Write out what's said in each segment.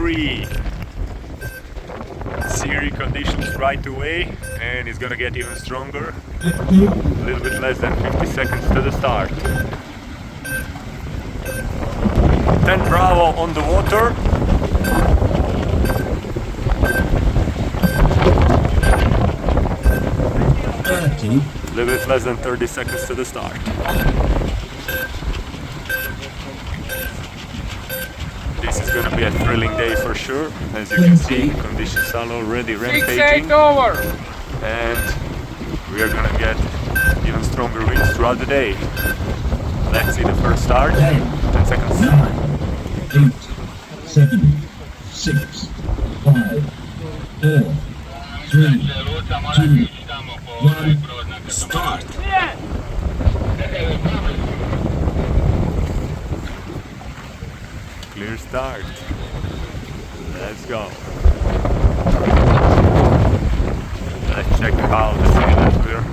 degree. Seary conditions right away, and it's gonna get even stronger. A little bit less than 50 seconds to the start. 10 Bravo on the water. A little bit less than 30 seconds to the start. This is gonna be a thrilling day for sure. As you can see, conditions are already rampaging. And we are gonna get even stronger winds throughout the day. Let's see the first start. 10 seconds. 9, 8, 7, 6, 5, 4, 3, 2, 1, start! Clear start. Let's go. Let's check how the sailors will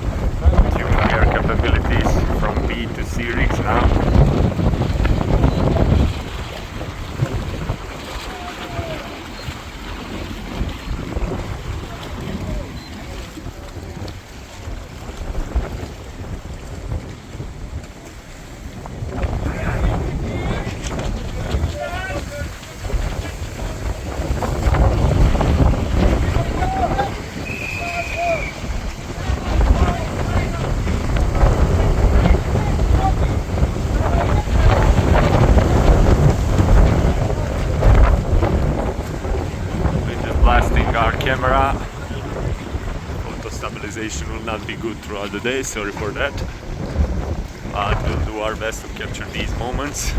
tune their capabilities from B to Series now. Camera. Auto stabilization will not be good throughout the day, sorry for that. But we'll do our best to capture these moments.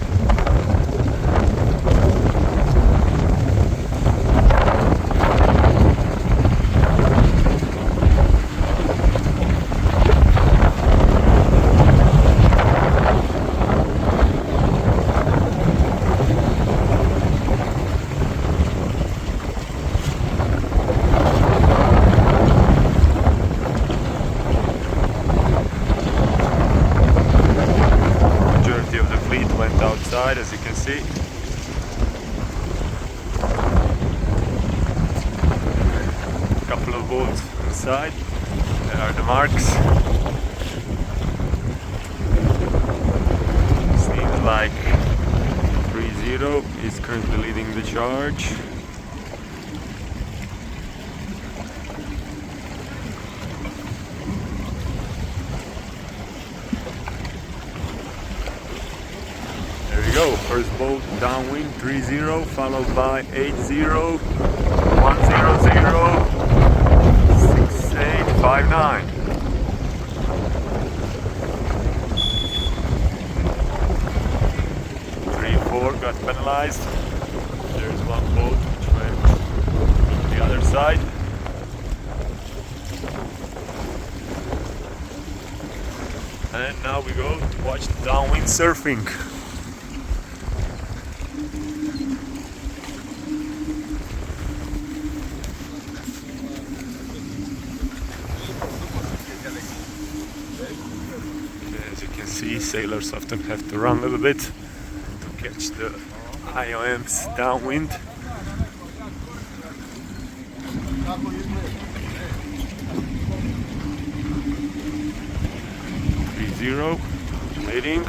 Outside, as you can see. A couple of boats inside. There are the marks. Seems like 3-0 is currently leading the charge. Go, first boat downwind 3-0, followed by 8-0, 1-0-0, 6-8, 5-9. 3-4 got penalized. There's one boat which went to the other side. And now we go to watch the downwind surfing. Sailors often have to run a little bit to catch the IOM's downwind. 3-0, leading.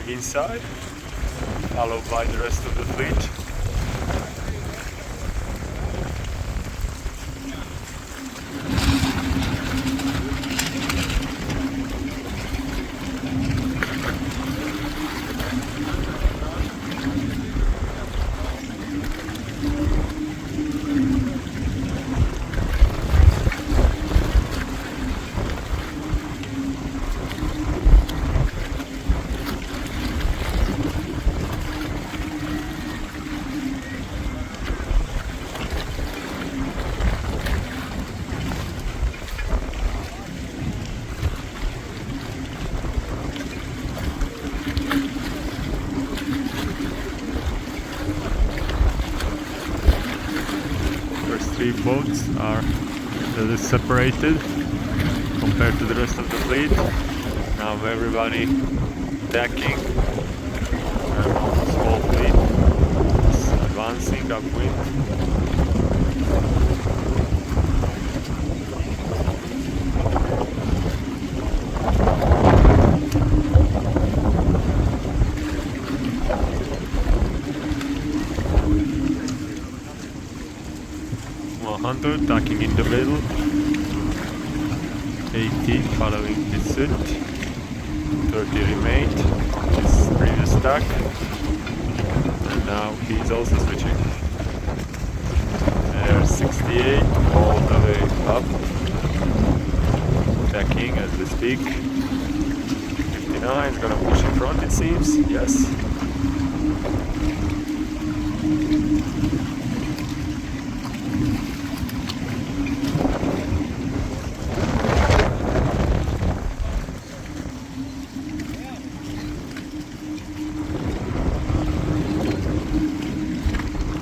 Inside, followed by the rest of the fleet. three boats are a little separated compared to the rest of the fleet. Now everybody tacking, and almost whole fleet is advancing upwind. 100 tacking in the middle, 80 following his suit, 30 remained his previous tack, and now he's also switching. There's 68 all the way up, tacking as we speak. 59 is gonna push in front, it seems, yes.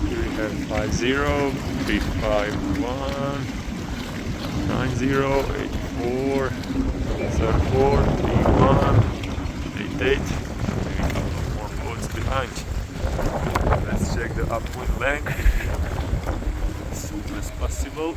Here we have 50, 351, 90, 84, 34, 31, 88. Maybe a couple more boats behind. Let's check the upwind length as soon as possible.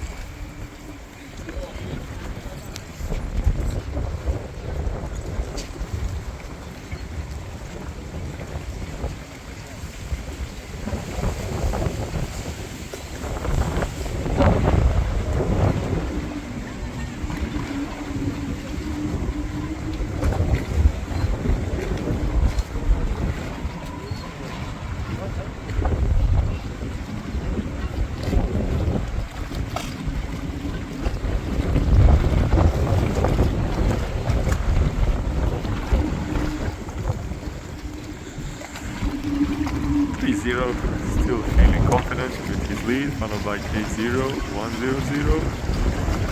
Zero, still feeling confident with his lead, followed by K0, 100,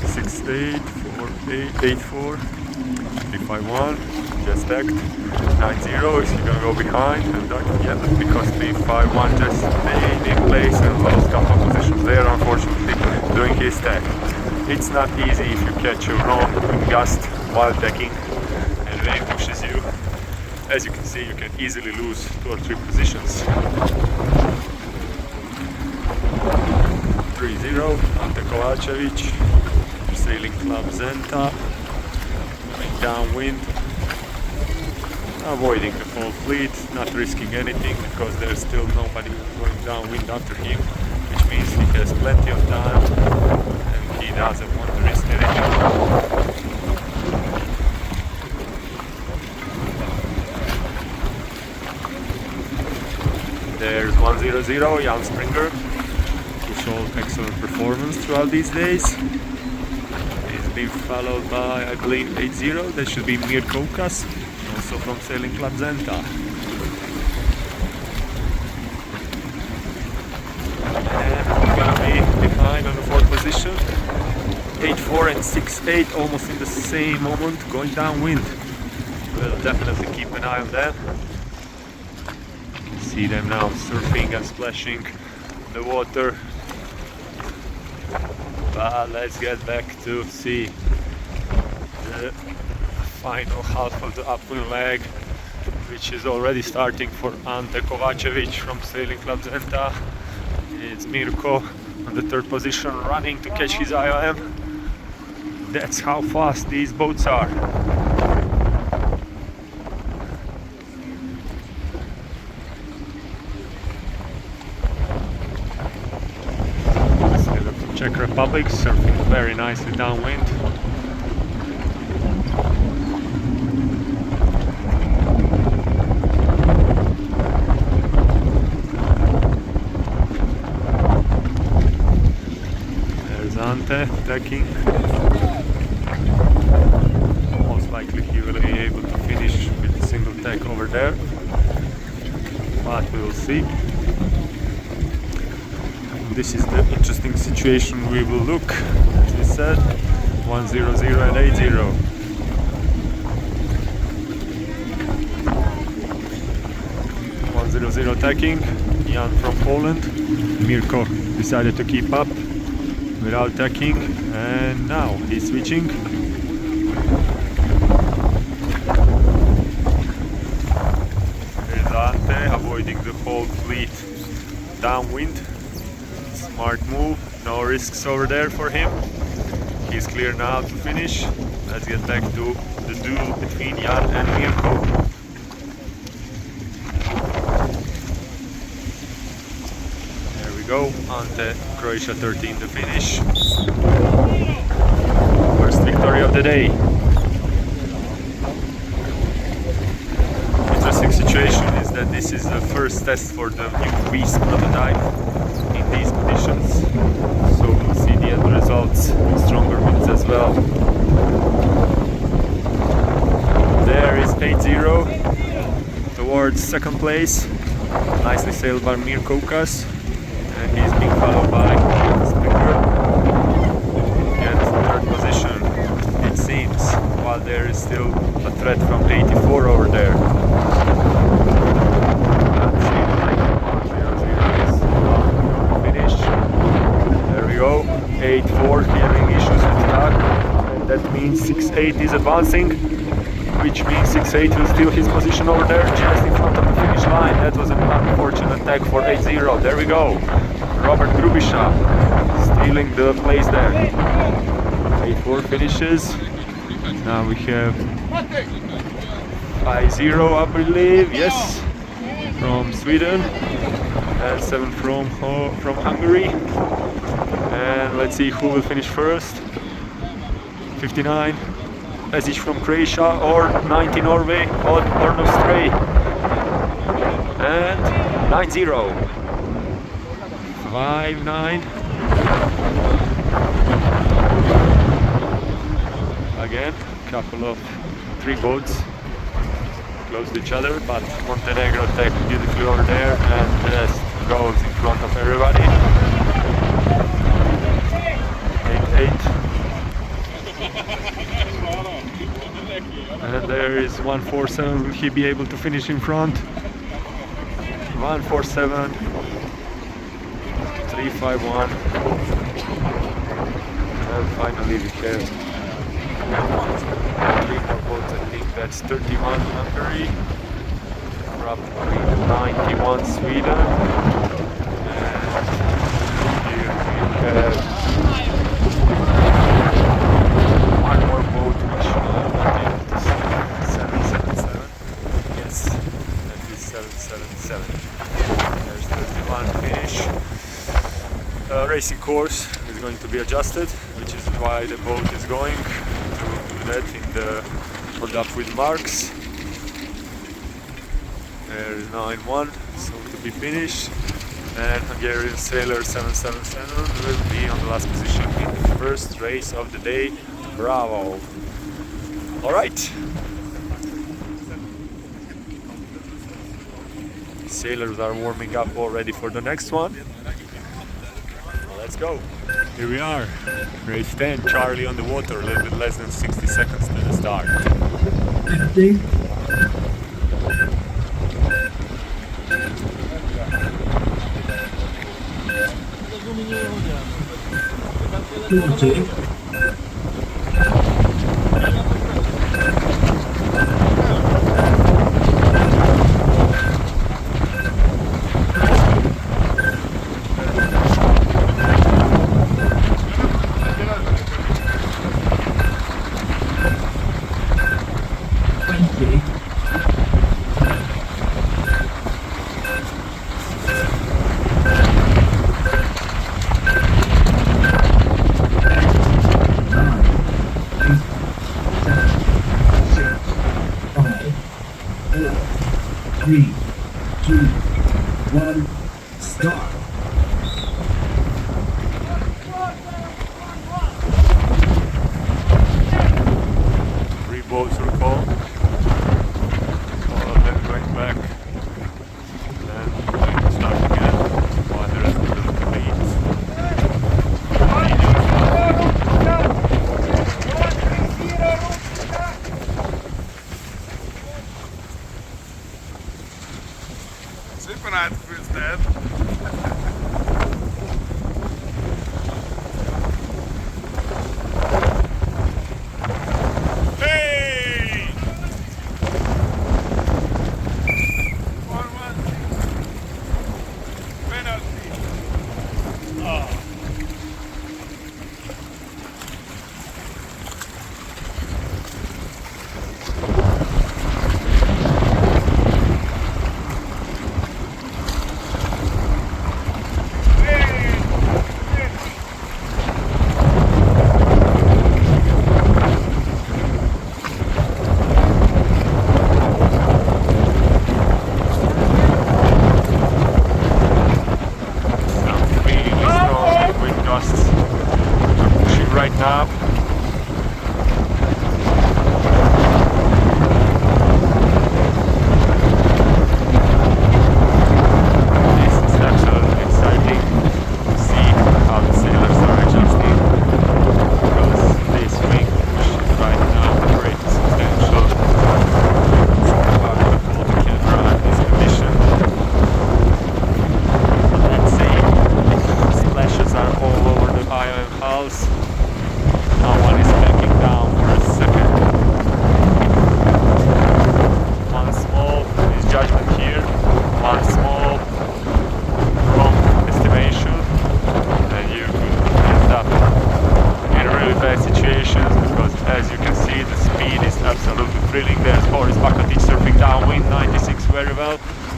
68, 48, 84, 351, just stacked, 90, is he gonna go behind? And yeah, because 351 just stayed in place and lost a couple of positions there, unfortunately, doing his stack. It's not easy if you catch a wrong gust while tacking and wave pushes you. As you can see, you can easily lose 2 or 3 positions. 3-0, Ante Kovačević, Sailing Club Zenta, going downwind, avoiding the whole fleet, not risking anything because there's still nobody going downwind after him, which means he has plenty of time and he doesn't want to risk anything. There's 100, Jan Springer, who showed excellent performance throughout these days. He's been followed by, I believe, 80, that should be Mirko, also from Sailing Club Zenta. And we're gonna be behind on the 4th position. 8-4 and 6-8, almost in the same moment, going downwind. We'll definitely keep an eye on them. See them now surfing and splashing the water. But let's get back to see the final half of the upwind leg, which is already starting for Ante Kovačević from Sailing Club Zenta. It's Mirko on the 3rd position, running to catch his IOM. That's how fast these boats are. Czech Republic surfing very nicely downwind. There's Ante tacking. Most likely he will be able to finish with a single tack over there, but we will see. This is the interesting situation we will look, as we said, 100 and 80. 100 attacking, Jan from Poland. Mirko decided to keep up, without tacking, and now he's switching. Here's Ante avoiding the whole fleet downwind. Smart move, no risks over there for him. He's clear now to finish. Let's get back to the duel between Jan and Mirko. There we go, Ante, Croatia 13 to finish. First victory of the day. Interesting situation is that this is the first test for the new Beast prototype in these conditions. So we'll see the end results, stronger winds as well. There is 8-0 towards second place. Nicely sailed by Mirkokas. And he's being followed by Speaker. Again, third position, it seems, while there is still a threat from 84 over there. Finish. There we go. 8-4 having issues with tag. And that means 6-8 is advancing, which means 6-8 will steal his position over there, just in front of the finish line. That was an unfortunate tag for 8-0. There we go. Robert Grubisha stealing the place there. 8-4 finishes. Now we have 5-0, I believe, yes, from Sweden, and 7 from Hungary. And let's see who will finish first. 59, Pesic from Croatia, or 90 Norway, or Nostray. And 9-0. 5-9. Again, couple of 3 boats close to each other, but Montenegro takes beautifully over there and just goes in front of everybody. 8-8. And there is 147. Will he be able to finish in front? 147. 351. And finally we have 3 more boats. I think that's 31 Hungary, roughly 91 Sweden, and here we have 1 more boat which I'm not able to see. 777. Yes, that is 777. There's 31 finish. Racing course is going to be adjusted, which is why the boat is going to do that in the upwind marks. There's 9-1, so to be finished. And Hungarian sailor 777 will be on the last position in the first race of the day. Bravo! Alright! Sailors are warming up already for the next one. Let's go. Here we are, race 10, Charlie on the water, a little bit less than 60 seconds to the start. 50. 40. 20.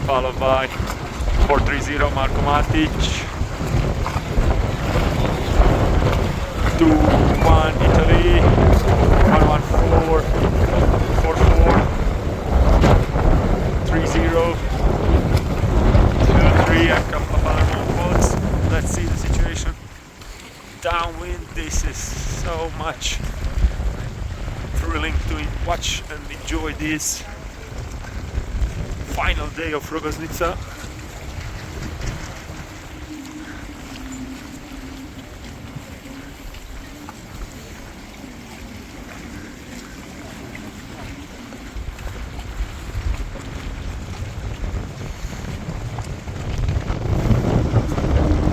Followed by 430 Marasović, 2-1 Italy, 114, 44, 30, 2-3 and couple of other boats. Let's see the situation. Downwind, this is so much thrilling to watch and enjoy this final day of Rogoznica.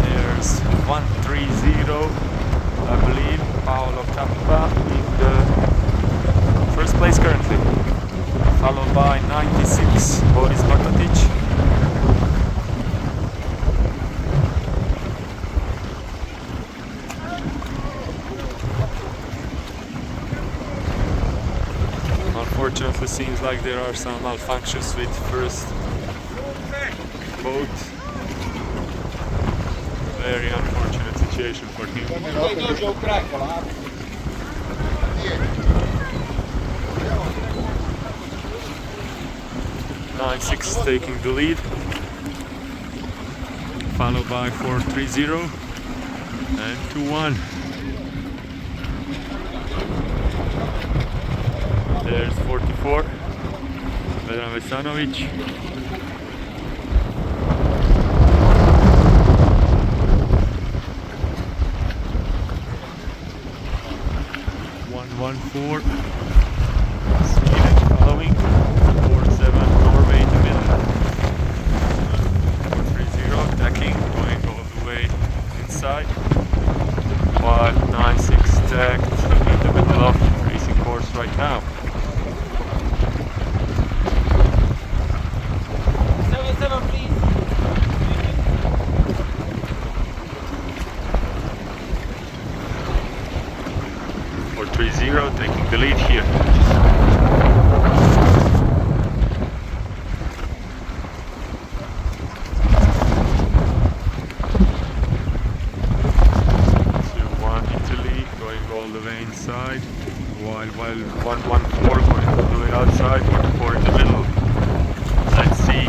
There's 130, I believe, Paolo Cappa in the first place currently, followed by 96 Boris Marasović. Unfortunately, seems like there are some malfunctions with first boat. Very unfortunate situation for him. 9-6 taking the lead, followed by 430 and 2-1. There's 44, Marasović. Four. Sweden following. 4-7 Norway in the middle. 4-3-0 attacking, going all the way inside. 5-9-6 stacked in the middle of the racing course right now. 7-7 please. 4-3-0 taking the lead here. Inside, while 114 going all the way outside, 44 in the middle. Let's see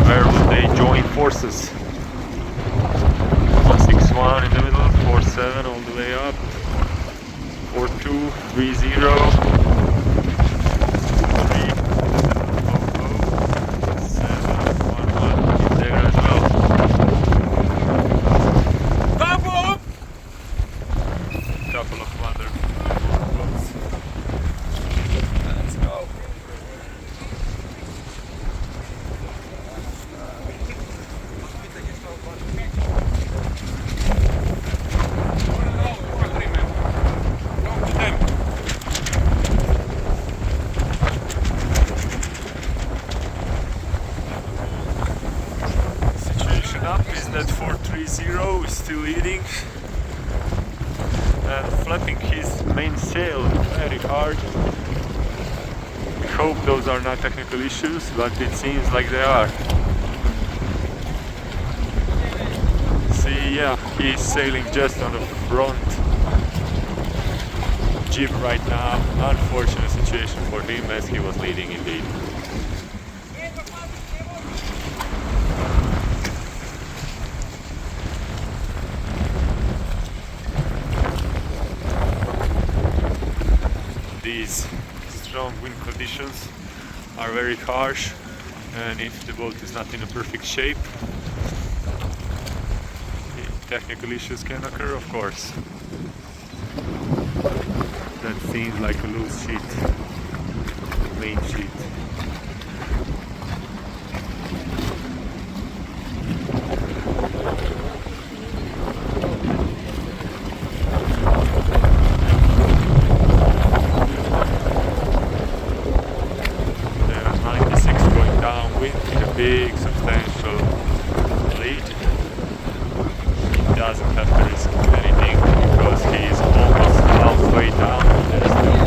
where will they join forces. 161 in the middle, 47 all the way up, 42, 30. 711 in there as well. Couple of other boats. Let's go. Situation up is that 430 is still leading and flapping his main sail very hard. We hope those are not technical issues, but it seems like they are. See, yeah, he's sailing just on the front jib right now. Unfortunate situation for him as he was leading indeed. These strong wind conditions are very harsh, and if the boat is not in a perfect shape, technical issues can occur, of course. That seems like a loose sheet, main sheet. Big substantial lead. He doesn't have to risk anything because he is almost halfway down. There's still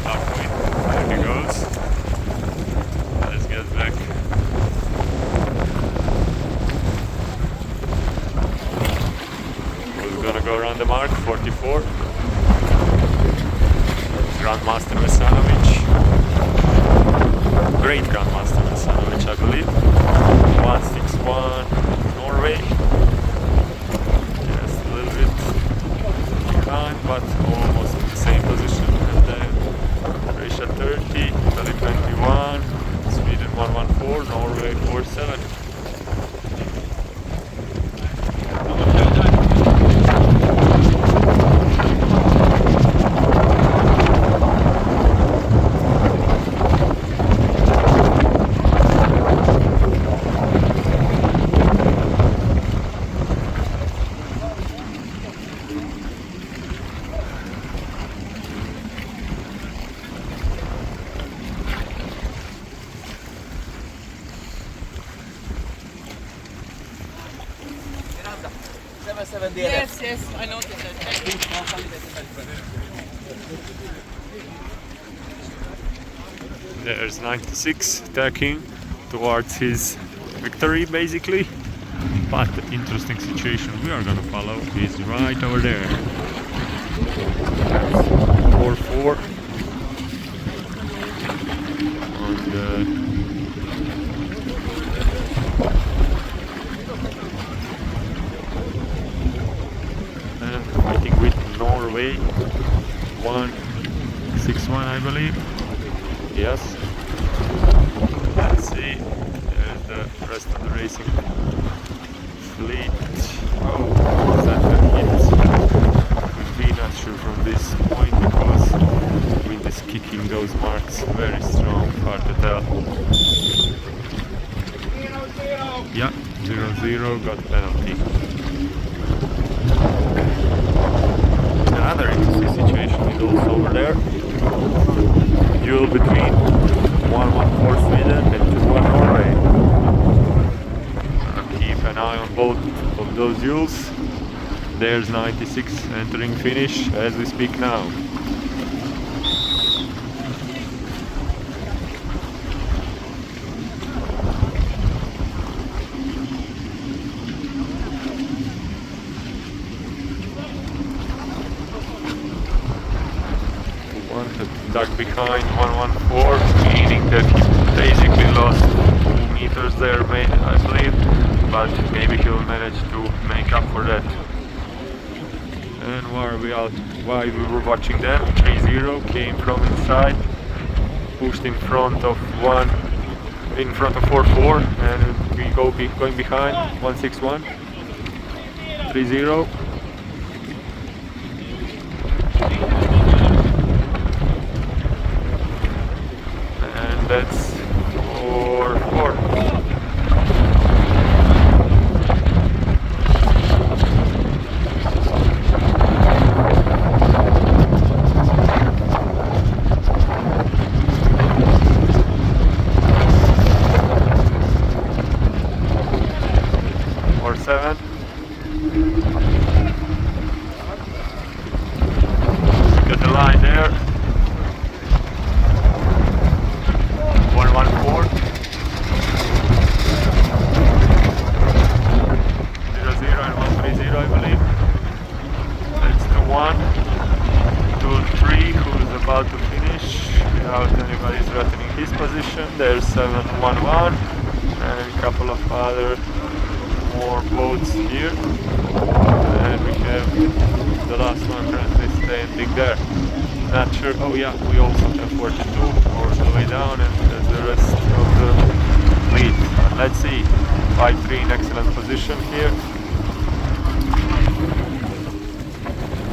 upwind. There he goes. Let's get back. We're gonna go around the mark, 44. Grandmaster Vesanović. Great Grandmaster Marasović, I believe. 161 Norway. Just a little bit behind, but almost in the same position. And then Croatia 30, Italy 21, Sweden 114, Norway 47. Yes, yes, I noticed that. There's 96 tacking towards his victory, basically. But the interesting situation we are gonna follow is right over there. 4-4 on the fighting with Norway 161, I believe. Yes. Let's see. There's the rest of the racing fleet. Oh, is that the hit? Could be, not sure from this point because the wind is kicking those marks very strong. Hard to tell. Yeah, 0-0, got penalty. Another interesting situation is also over there. Duel between 114 Sweden and 2-1 Norway. Keep an eye on both of those duels. There's 96 entering finish as we speak now. Stuck behind 114, meaning that he basically lost 2 meters there, I believe, but maybe he'll manage to make up for that. And while we were watching them, 3-0 came from inside, pushed in front of 4-4, and we going behind 161, 3-0. That's 4-4. or 7. Got the line there. 114. 00 and 130, I believe. That's the 1, 2, 3, who's about to finish without anybody threatening his position. There's 711 and a couple of other more boats here. And we have the last one currently standing there. Not sure. Oh yeah, we also have 42 all the way down, and there's the rest of the fleet. And let's see, 5-3 in excellent position here.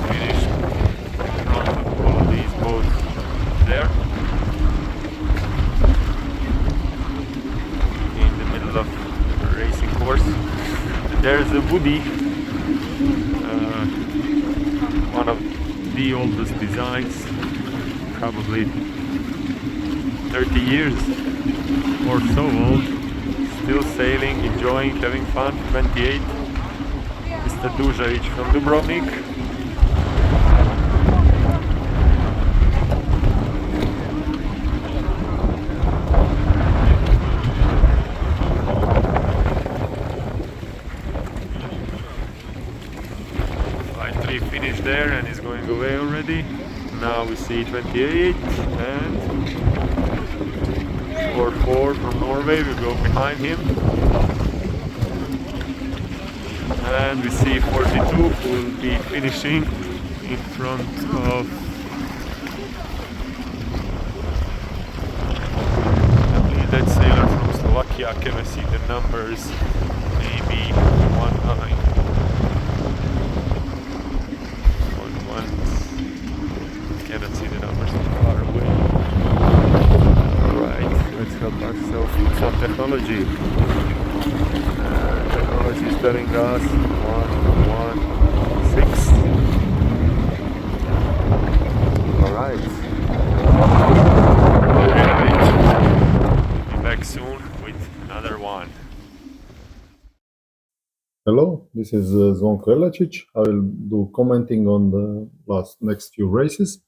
Finish in front of all of these boats there. In the middle of the racing course. There's a Woody, one of the oldest designs, probably 30 years or so old, still sailing, enjoying, having fun. 28, Mr. Dužajić from Dubrovnik. Finished there and is going away already. Now we see 28 and 4-4 from Norway, we go behind him. And we see 42 who will be finishing in front of, I believe that sailor from Slovakia. I cannot see the numbers, maybe 19. Cannot see the numbers from far away. Alright, let's help ourselves with some technology. Technology is telling us 116. Alright. We'll be back soon with another one. Hello, this is Zvonko Jelačić. I will do commenting on the next few races.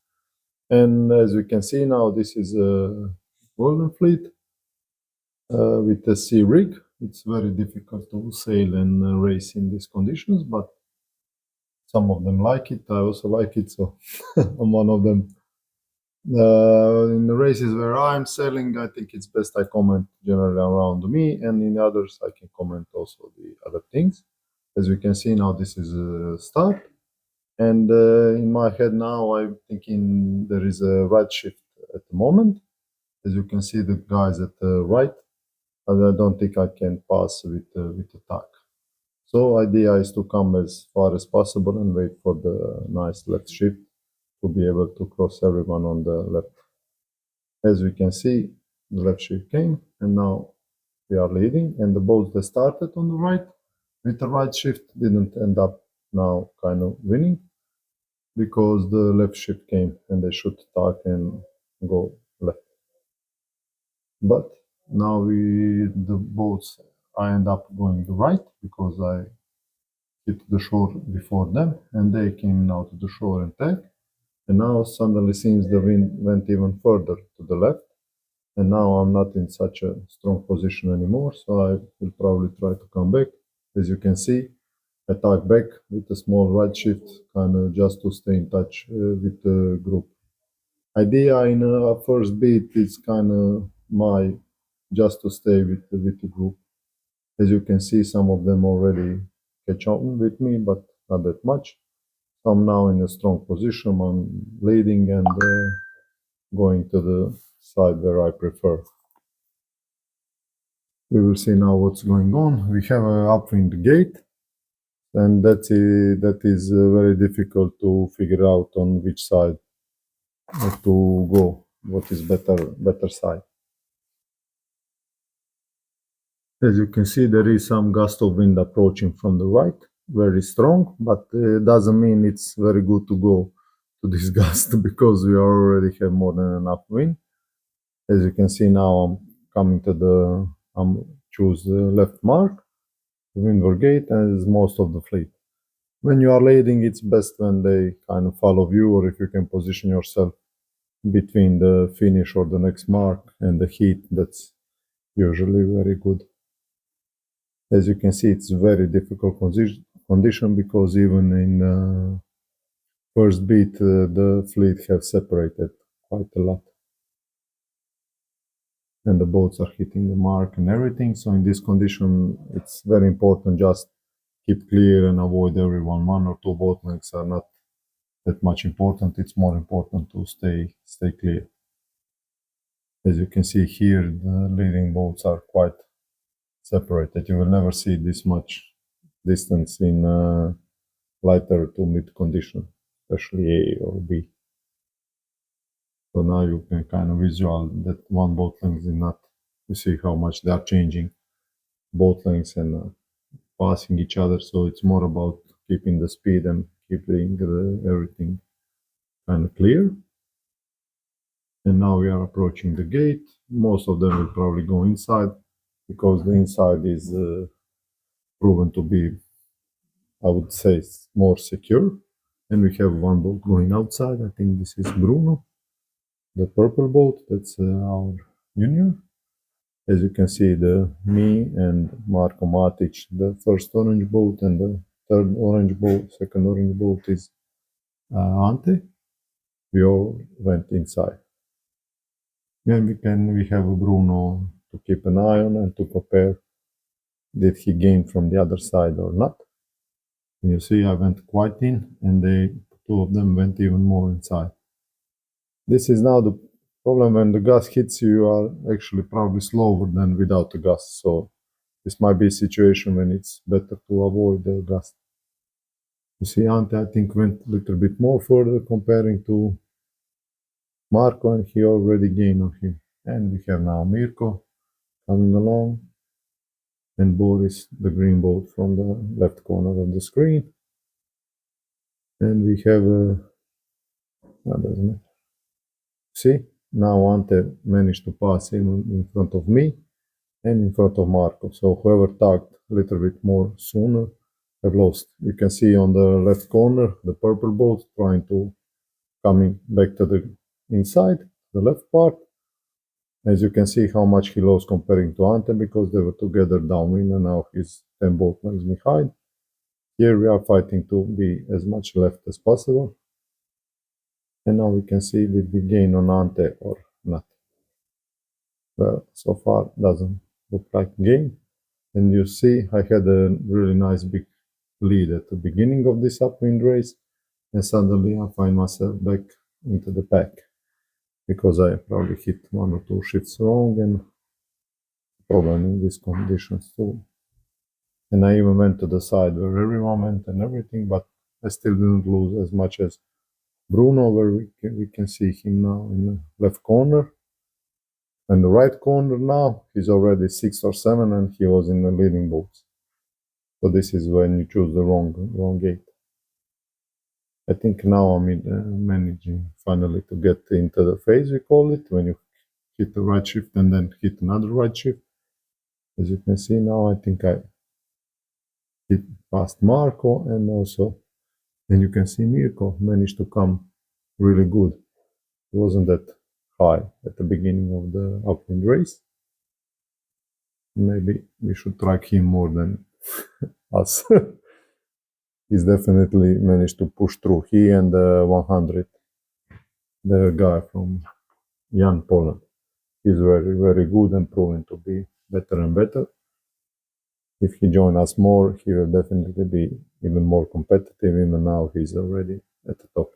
And as you can see now, this is a Golden Fleet with a sea rig. It's very difficult to sail and race in these conditions, but some of them like it. I also like it, so I'm one of them. In the races where I'm sailing, I think it's best I comment generally around me, and in others I can comment also the other things. As you can see now, this is a start. And in my head now, I'm thinking there is a right shift at the moment. As you can see, the guys at the right, and I don't think I can pass with attack. So idea is to come as far as possible and wait for the nice left shift to be able to cross everyone on the left. As we can see, the left shift came, and now we are leading. And the boats that started on the right with the right shift didn't end up now kind of winning, because the left shift came and they should attack and go left. But now the boats, I end up going right because I hit the shore before them, and they came now to the shore and tagged. And now suddenly seems the wind went even further to the left, and now I'm not in such a strong position anymore, so I will probably try to come back. As you can see, attack back with a small right shift, kind of just to stay in touch with the group. Idea in a first beat is kind of just to stay with the group. As you can see, some of them already catch on with me, but not that much. So I'm now in a strong position. I'm leading and going to the side where I prefer. We will see now what's going on. We have an upwind gate, and that is very difficult to figure out on which side to go, what is better side. As you can see, there is some gust of wind approaching from the right, very strong, but it doesn't mean it's very good to go to this gust, because we already have more than enough wind. As you can see now, I'm coming to I'm choose the left mark, windward gate, and it's most of the fleet. When you are leading, it's best when they kind of follow you, or if you can position yourself between the finish or the next mark and the heat, that's usually very good. As you can see, it's very difficult condition because even in first beat, the fleet have separated quite a lot. And the boats are hitting the mark and everything. So in this condition, it's very important just keep clear and avoid everyone. One or two boat lengths are not that much important. It's more important to stay clear. As you can see here, the leading boats are quite separated. You will never see this much distance in lighter to mid condition, especially A or B. So now you can kind of visual that one boat length is not, you see how much they are changing boat lengths and passing each other. So it's more about keeping the speed and keeping everything kind of clear. And now we are approaching the gate. Most of them will probably go inside because the inside is proven to be, I would say, more secure. And we have one boat going outside. I think this is Bruno, the purple boat. That's our junior. As you can see, me and Marko Matic, the first orange boat, and the third orange boat, second orange boat is Ante. We all went inside. Then we have Bruno to keep an eye on and to compare did he gain from the other side or not. And you see I went quite in and two of them went even more inside. This is now the problem. When the gust hits you, you are actually probably slower than without the gust. So this might be a situation when it's better to avoid the gust. You see Ante, I think, went a little bit more further comparing to Marko, and he already gained on him. And we have now Mirko coming along, and Boris, the green boat from the left corner of the screen. And we have doesn't it? See, now Ante managed to pass in front of me and in front of Marko. So whoever tagged a little bit more sooner have lost. You can see on the left corner the purple boat trying to coming back to the inside, the left part. As you can see how much he lost comparing to Ante because they were together downwind and now he's 10 boat lengths behind. Here we are fighting to be as much left as possible. And now we can see did we gain on Ante or not. Well, so far doesn't look like gain. And you see I had a really nice big lead at the beginning of this upwind race, and suddenly I find myself back into the pack because I probably hit one or two shifts wrong and problem in these conditions too. And I even went to the side where everyone went and everything, but I still didn't lose as much as Bruno, where we can see him now in the left corner. And the right corner now, he's already 6 or 7 and he was in the leading boats. So this is when you choose the wrong gate. I think now I'm managing finally to get into the phase, we call it, when you hit the right shift and then hit another right shift. As you can see now, I think I hit past Marko, and also, and you can see Mirko managed to come really good. It wasn't that high at the beginning of the upwind race. Maybe we should track him more than us. He's definitely managed to push through. He and the 100, the guy from Jan Poland. He's very, very good and proven to be better and better. If he joins us more, he will definitely be even more competitive. Even now, he's already at the top.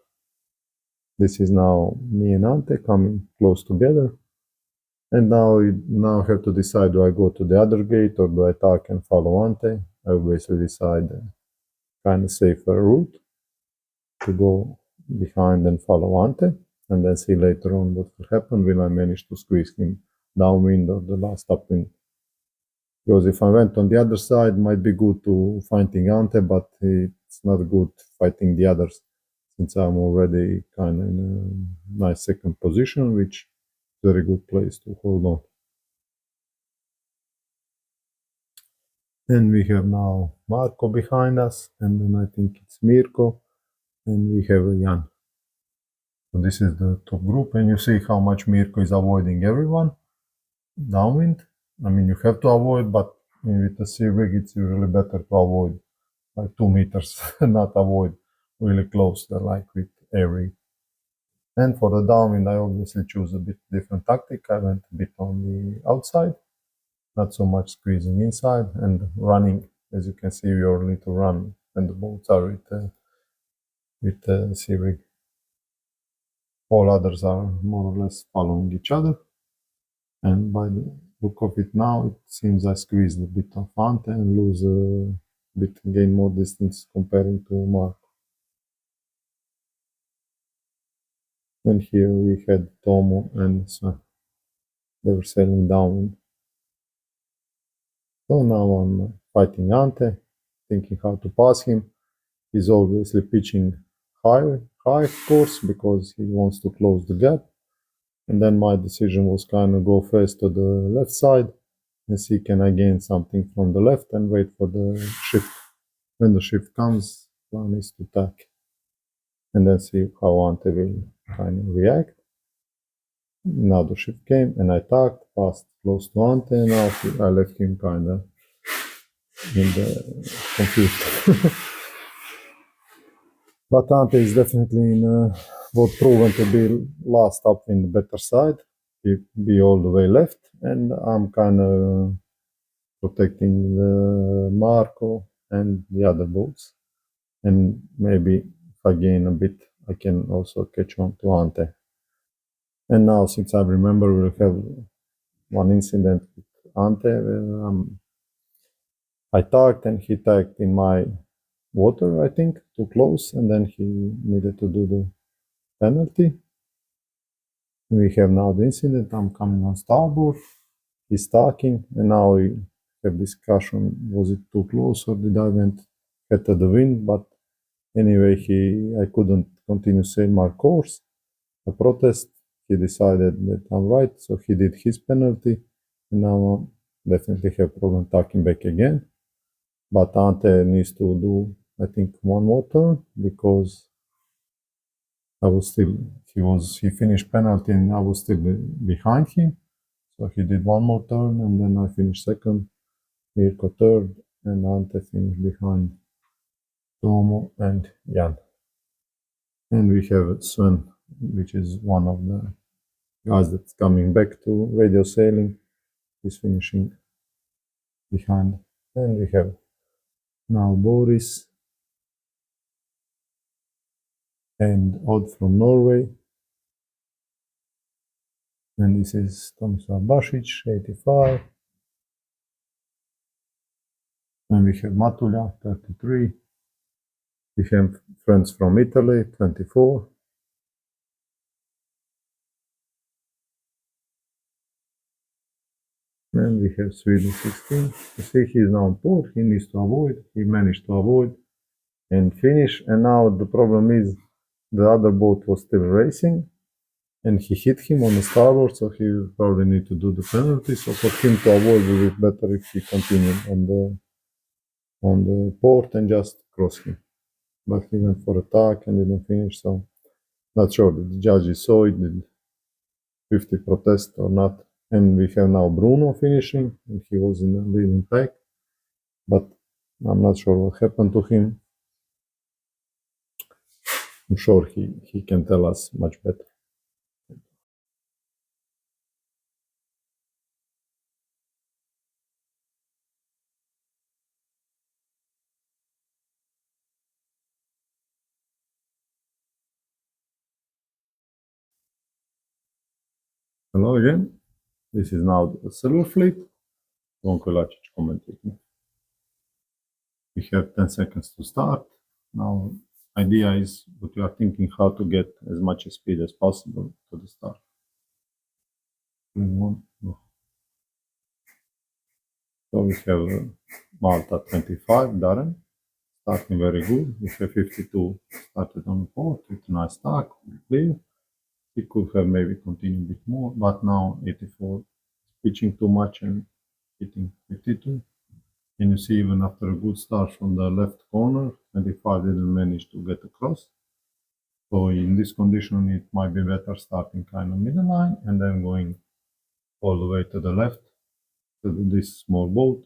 This is now me and Ante coming close together. And now I have to decide, do I go to the other gate or do I tack and follow Ante? I will basically decide kind of safer route to go behind and follow Ante, and then see later on what will happen. Will I manage to squeeze him downwind or the last upwind? Because if I went on the other side, might be good to fighting Ante, but it's not good fighting the others, since I'm already kind of in a nice second position, which is a very good place to hold on. And we have now Marko behind us, and then I think it's Mirko, and we have Jan. So this is the top group, and you see how much Mirko is avoiding everyone. Downwind. I mean, you have to avoid, but with the sea rig, it's usually better to avoid like 2 meters, not avoid really close, like with air rig. And for the downwind, I obviously choose a bit different tactic. I went a bit on the outside, not so much squeezing inside and running. As you can see, we only need to run when the boats are with the sea rig. All others are more or less following each other. And by the look of it now, it seems I squeezed a bit of Ante and lose a bit, gain more distance comparing to Mark. And here we had Tomo and Sven. They were sailing down. So now I'm fighting Ante, thinking how to pass him. He's obviously pitching high of course, because he wants to close the gap. And then my decision was kind of go first to the left side and see can I gain something from the left and wait for the shift. When the shift comes, plan is to tack. And then see how Ante will kind of react. Now the shift came and I tacked, passed close to Ante, and now I left him kind of in the confused. But Ante is definitely was proven to be last up in the better side, be all the way left, and I'm kind of protecting the Marco and the other boats. And maybe if I gain a bit, I can also catch on to Ante. And now, since I remember, we'll have one incident with Ante where I tagged and he tagged in my water, I think, too close, and then he needed to do the penalty. We have now the incident. I'm coming on starboard, he's tacking, and now we have discussion, was it too close or did I went head to the wind? But anyway, I couldn't continue sailing my course. I protest, he decided that I'm right, so he did his penalty, and now I definitely have problem tacking back again. But Ante needs to do, I think, one more turn, because I was still, he finished penalty and I was still behind him. So he did one more turn and then I finished second, Mirko third, and Ante finished behind Tomo and Jan. And we have Sven, which is one of the guys that's coming back to radio sailing. He's finishing behind. And we have now Boris and Odd from Norway. And this is Tomislav Basic, 85. And we have Matulja, 33. We have friends from Italy, 24. And we have Sweden, 16. You see, he's now on port. He needs to avoid. He managed to avoid and finish. And now the problem is the other boat was still racing. And he hit him on the starboard, so he will probably need to do the penalty. So for him to avoid, it would be better if he continued on the port and just cross him. But he went for attack and didn't finish, so not sure that the judges saw it, did 50 protest or not. And we have now Bruno finishing, and he was in the leading pack, but I'm not sure what happened to him. I'm sure he can tell us much better. Hello again. This is now the silver fleet. Zvonko Jelačić commentating. We have 10 seconds to start. Now, idea is what you are thinking, how to get as much speed as possible to the start. So we have Malta 25, Darren, starting very good. We have 52 started on the port with a nice tack, clear. He could have maybe continued a bit more, but now 84 pitching too much and hitting 52. And you see, even after a good start from the left corner, 25 didn't manage to get across. So in this condition, it might be better starting kind of middle line and then going all the way to the left to this small boat,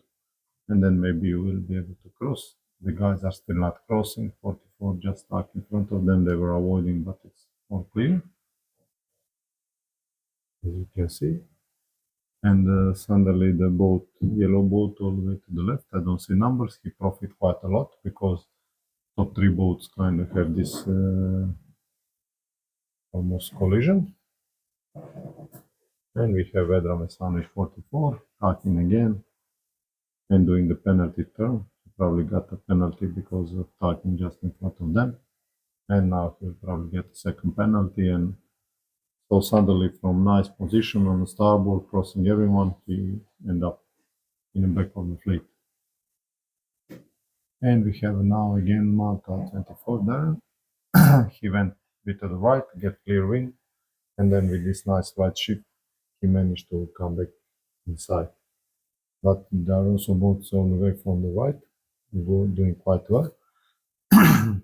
and then maybe you will be able to cross. The guys are still not crossing. 44 just stuck in front of them. They were avoiding, but it's all clear, as you can see. And suddenly the boat, yellow boat, all the way to the left. I don't see numbers. He profit quite a lot because top three boats kind of have this almost collision. And we have Vedra Mesanović 44 cutting again and doing the penalty turn. He probably got a penalty because of talking just in front of them. And now he'll probably get a second penalty. And so suddenly from nice position on the starboard, crossing everyone, he end up in the back of the fleet. And we have now again Malta 24 there. He went a bit to the right, get clear wind, and then with this nice right shift, he managed to come back inside. But there are also boats on the way from the right, doing quite well.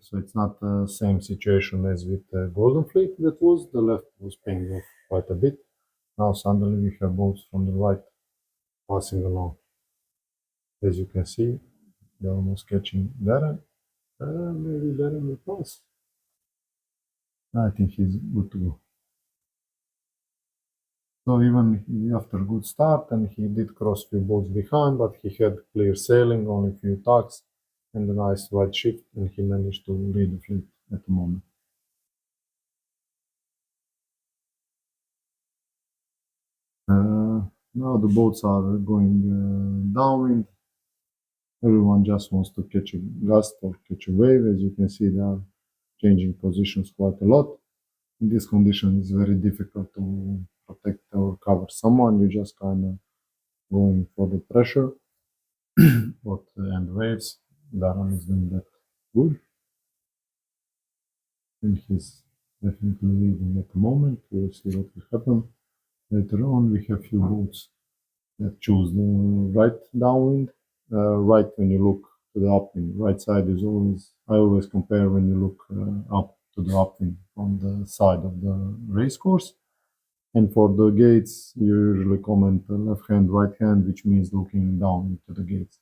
So it's not the same situation as with the Golden Fleet that was. The left was paying off quite a bit. Now suddenly we have boats from the right passing along. As you can see, they're almost catching Darren. Maybe Darren will pass. I think he's good to go. So even after a good start, and he did cross few boats behind, but he had clear sailing, only a few tugs, and a nice right shift, and he managed to lead the fleet at the moment. Now the boats are going downwind. Everyone just wants to catch a gust or catch a wave. As you can see, they are changing positions quite a lot. In this condition, it's very difficult to protect or cover someone. You just kind of going for the pressure and waves. Darren is doing that good. And he's definitely leading at the moment. We'll see what will happen. Later on, we have few boats that choose the right downwind. Right when you look to the upwind. Right side is always, I always compare when you look up to the upwind on the side of the race course. And for the gates, you usually comment left hand, right hand, which means looking down into the gates.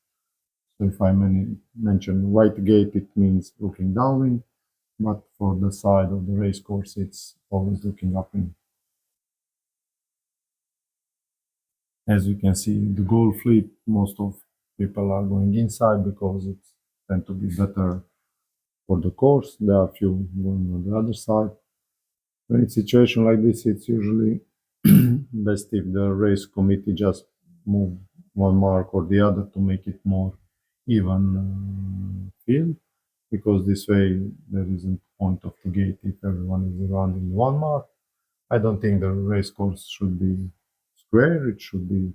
So if I mention right gate, it means looking downwind, but for the side of the race course, it's always looking upwind. As you can see, the Gold Fleet, most of people are going inside because it tends to be better for the course. There are a few going on the other side. When it's a situation like this, it's usually best if the race committee just move one mark or the other to make it more even field, because this way there isn't point of the gate if everyone is rounding one mark. I don't think the race course should be square, it should be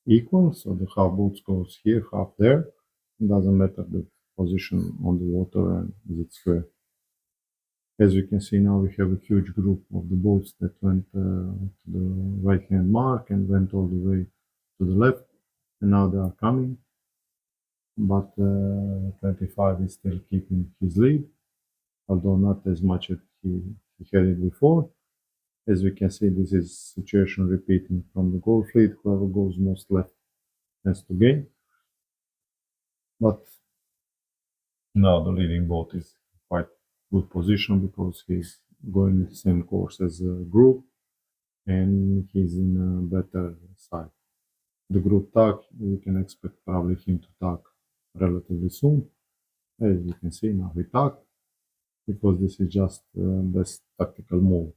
equal, so the half boats goes here, half there. It doesn't matter the position on the water and is it square. As you can see now, we have a huge group of the boats that went to the right hand mark and went all the way to the left, and now they are coming. But 25 is still keeping his lead, although not as much as he had it before. As we can see, this is situation repeating from the Gold Fleet. Whoever goes most left has to gain. But now the leading boat is quite good position because he's going the same course as a group and he's in a better side. The group tug, we can expect probably him to tug relatively soon. As you can see now he tug, because this is just best tactical move.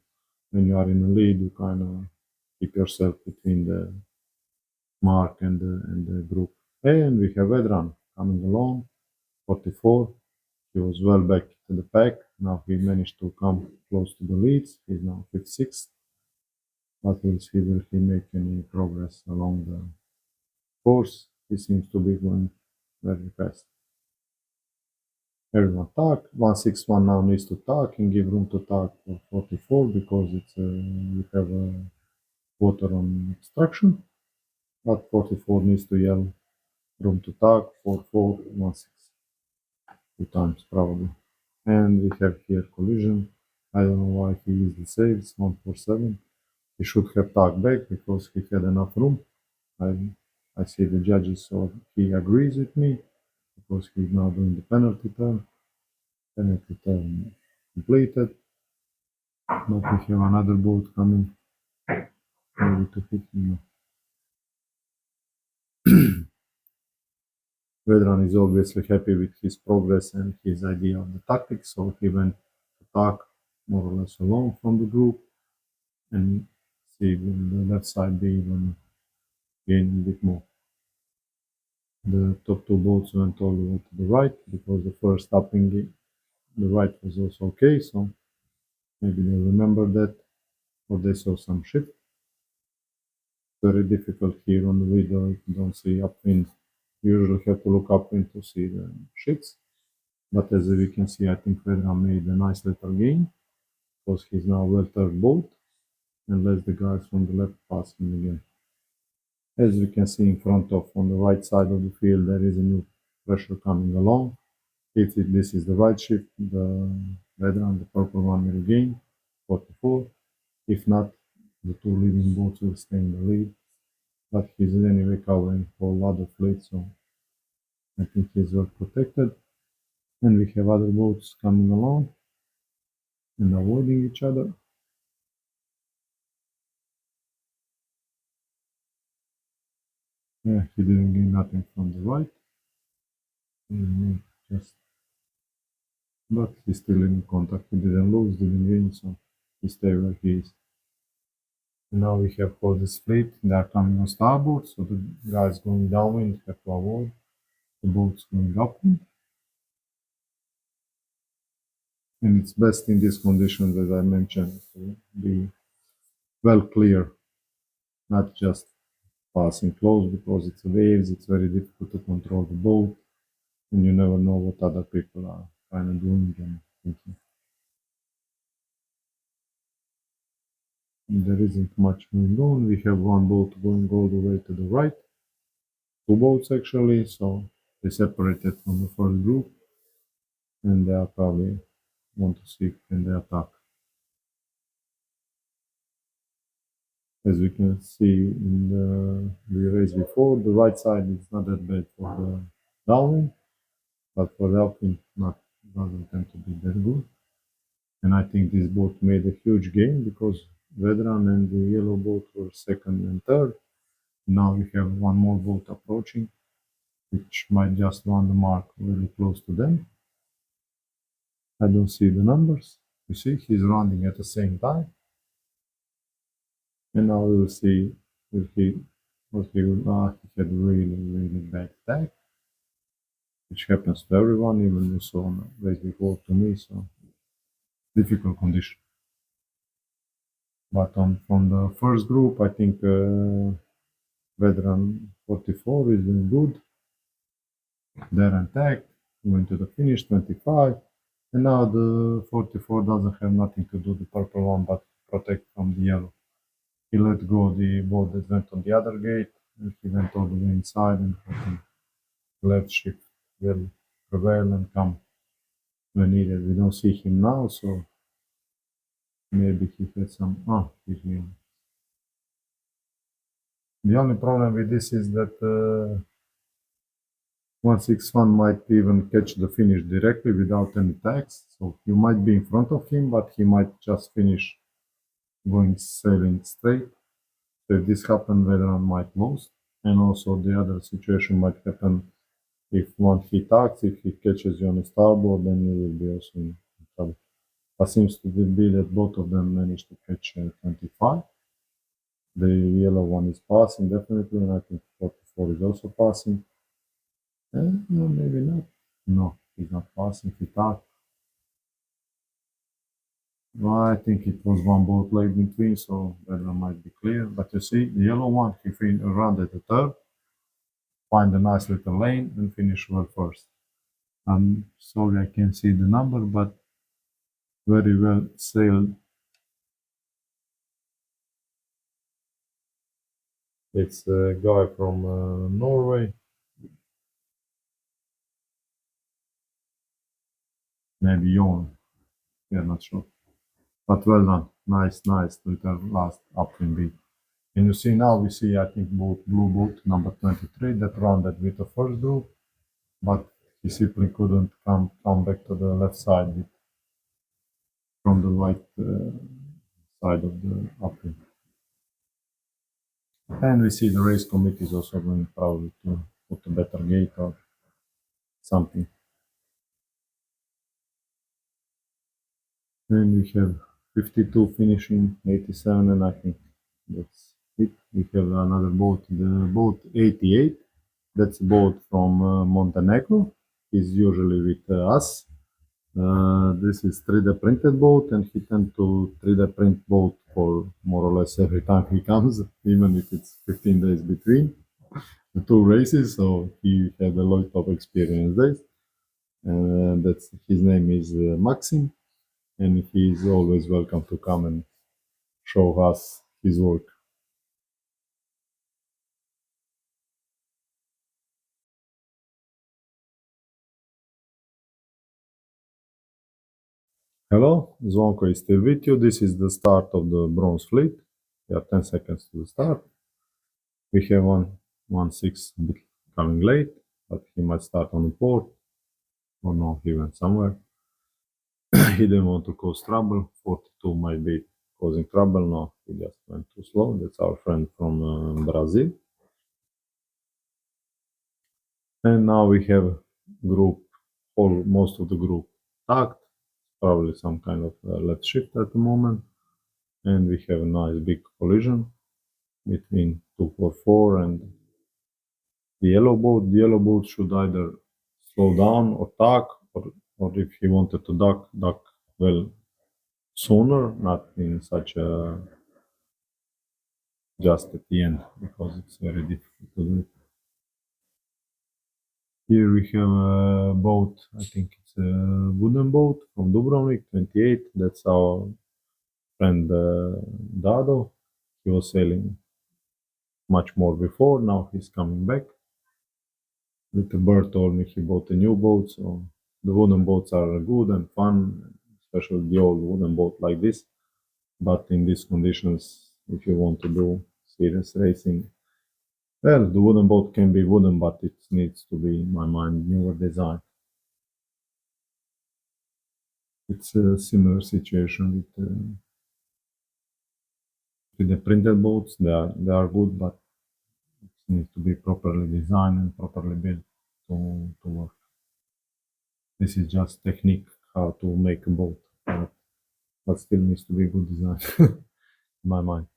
When you are in the lead, you kind of keep yourself between the mark and the group. And we have Vedran coming along, 44. He was well back to the pack. Now he managed to come close to the leads. He's now 56th. But we'll see will he make any progress along the course. He seems to be going very fast. Everyone tug. 161 now needs to tug and give room to tug for 44 because it's we have water on obstruction. But 44 needs to yell room to tag, 4-4, 1-6. 2 times probably. And we have here collision. I don't know why he used the saves, 1-4-7. He should have tagged back because he had enough room. I see the judges, so he agrees with me because he's now doing the penalty turn. Penalty turn completed. But we have another boat coming. Maybe to hit him. Vedran is obviously happy with his progress and his idea of the tactics, so he went to attack more or less alone from the group and see will the left side be even gain a bit more. The top 2 boats went all the way to the right because the first upping the right was also okay, so maybe they remember that or they saw some shift. Very difficult here on the video if you don't see upwind. You usually have to look upwind to see the shifts. But as we can see, I think Vedran made a nice little gain because he's now well-third boat and lets the guys from the left pass him again. As we can see in front of, on the right side of the field, there is a new pressure coming along. If this is the right shift, the Vedran, the purple one, will gain 44. If not, the 2 leading boats will stay in the lead. But he's anyway covering for other fleet, so I think he's well protected. And we have other boats coming along and avoiding each other. Yeah, he didn't gain nothing from the right. But he's still in contact. He didn't lose, didn't gain, so he stayed where he is. And now we have all this fleet. They are coming on starboard, so the guys going downwind have to avoid the boats going upwind. And it's best in these conditions, as I mentioned, to be well clear, not just passing close, because it's waves, it's very difficult to control the boat, and you never know what other people are kind of doing and thinking. And there isn't much going on. We have 1 boat going all the way to the right, 2 boats actually, so they separated from the first group, and they are probably want to see can they attack. As we can see in the race before, the right side is not that bad for the downwind, but for the upwind, doesn't tend to be that good. And I think this boat made a huge gain because Vedran and the yellow boat were second and third. Now we have 1 more boat approaching, which might just run the mark really close to them. I don't see the numbers. You see, he's running at the same time. And now we will see if he had really bad attack, which happens to everyone, even you saw on the race before to me, so difficult condition. But from the first group, I think Vedran 44 is doing good. They're intact, went to the finish 25, and now the 44 doesn't have nothing to do the purple one but protect from the yellow. He let go the boat that went on the other gate, and he went all the way inside, and I think left shift will prevail and come when needed. We don't see him now, so maybe he had some. He's here. The only problem with this is that 161 might even catch the finish directly without any tax, so you might be in front of him, but he might just finish going sailing straight. So if this happens, Vedran might lose, and also the other situation might happen if one he tags, if he catches you on the starboard, then you will be also in trouble. But seems to be that both of them managed to catch 25. The yellow one is passing definitely, and I think 44 is also passing. No, maybe not. No, he's not passing. He tagged. Well, I think it was 1 boat late between, so that might be clear. But you see, the yellow one, he ran at the third, find a nice little lane, and finish well first. I'm sorry I can't see the number, but very well sailed. It's a guy from Norway. maybe IOM, we're not sure. But well done, nice little last upwind beat. And you see now, we see, I think, blue boat number 23 that rounded with the first group, but he simply couldn't come back to the left side from the right side of the upwind. And we see the race committee is also going probably to put a better gate or something. And we have 52 finishing, 87, and I think that's it. We have another boat, the boat 88. That's a boat from Montenegro. He's usually with us. This is 3D printed boat, and he tends to 3D print boat for more or less every time he comes, even if it's 15 days between the two races. So he had a lot of experience there. And that's his name is Maxim, and he is always welcome to come and show us his work. Hello, Zvonko is still with you. This is the start of the bronze fleet. We are 10 seconds to the start. We have 1-6 a bit coming late, but he might start on the port. Or no, he went somewhere. He didn't want to cause trouble. 42 might be causing trouble. No, he just went too slow. That's our friend from Brazil. And now we have group, most of the group tagged. Probably some kind of left shift at the moment. And we have a nice big collision between 244 and the yellow boat. The yellow boat should either slow down or tack, or if he wanted to duck well sooner, not in such a just at the end, because it's very difficult to do it. Here we have a boat, I think it's a wooden boat from Dubrovnik, 28. That's our friend Dado. He was sailing much more before, now he's coming back. Little bird told me he bought a new boat, so the wooden boats are good and fun, especially the old wooden boat like this. But in these conditions, if you want to do serious racing, well, the wooden boat can be wooden, but it needs to be, in my mind, newer design. It's a similar situation with the printed boats. They are good, but it needs to be properly designed and properly built to work. This is just technique how to make a boat, but still needs to be good design, in my mind.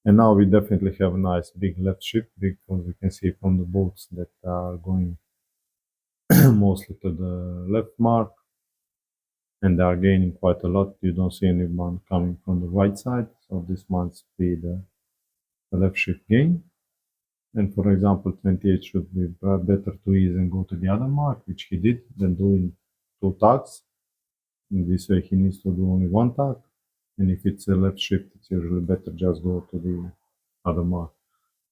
And now we definitely have a nice big left shift, because we can see from the boats that are going mostly to the left mark, and they are gaining quite a lot. You don't see anyone coming from the right side, so this must be the left shift gain. And for example, 28 should be better to ease and go to the other mark, which he did, than doing two tags. In this way, he needs to do only one tag. And if it's a left shift, it's usually better just go to the other mark.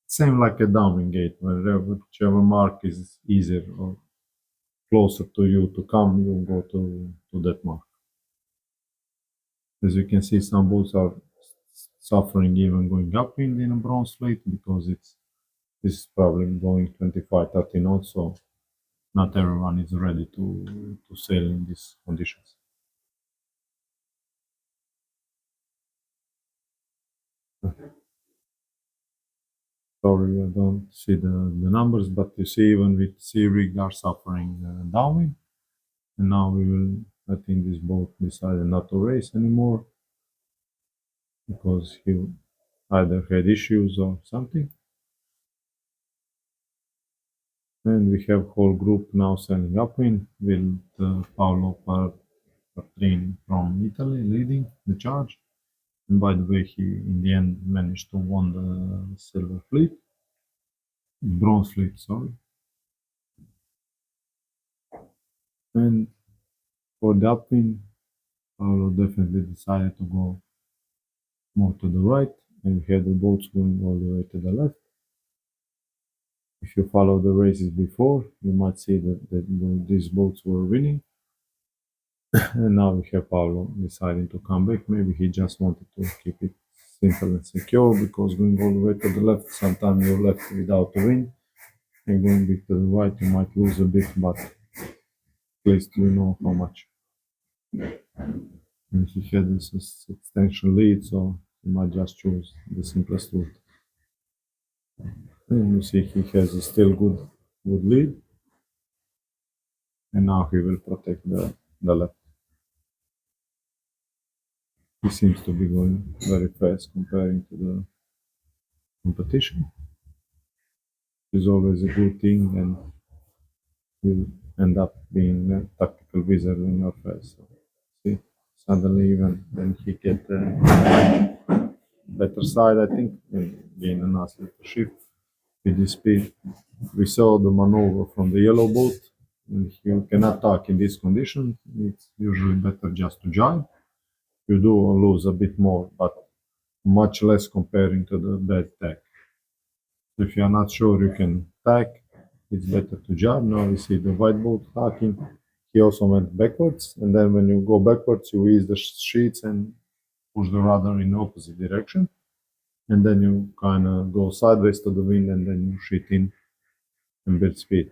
Same like a downwind gate, whichever mark is easier or closer to you to come, you go to that mark. As you can see, some boats are suffering even going upwind in a bronze fleet, because this is probably going 25-30 knots, so not everyone is ready to sail in these conditions. Sorry, I don't see the numbers, but you see even with sea rig are suffering downwind. And now we will, I think this boat decided not to race anymore, because he either had issues or something. And we have whole group now sailing upwind with Paolo Partrini from Italy leading the charge. And by the way, he in the end managed to win the silver fleet, bronze fleet, sorry. And for the upwind, Paolo definitely decided to go more to the right, and we had the boats going all the way to the left. If you follow the races before, you might see that these boats were winning. And now we have Paolo deciding to come back. Maybe he just wanted to keep it simple and secure, because going all the way to the left, sometimes you're left without a win. And going bit to the right, you might lose a bit, but at least you know how much. And he had this substantial lead, so he might just choose the simplest route. And you see he has a still good lead. And now he will protect the left. He seems to be going very fast comparing to the competition. Is always a good thing, and you end up being a tactical wizard in your face. So, see, suddenly even then he get better side, I think, and gain a nice little shift with this speed. We saw the maneuver from the yellow boat. If you can attack in this condition, it's usually better just to jibe. You do lose a bit more, but much less comparing to the bad tack. If you are not sure you can tack, it's better to jibe. Now we see the white boat tacking. He also went backwards, and then when you go backwards, you ease the sheets and push the rudder in the opposite direction. And then you kind of go sideways to the wind, and then you sheet in and build speed.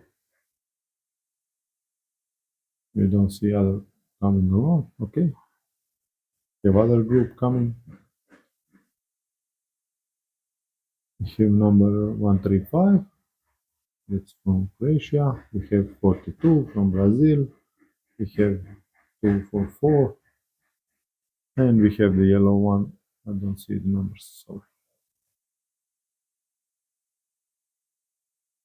You don't see other coming along, okay? You have other group coming. We have number 135. That's from Croatia. We have 42 from Brazil. We have 244. And we have the yellow one. I don't see the numbers, sorry.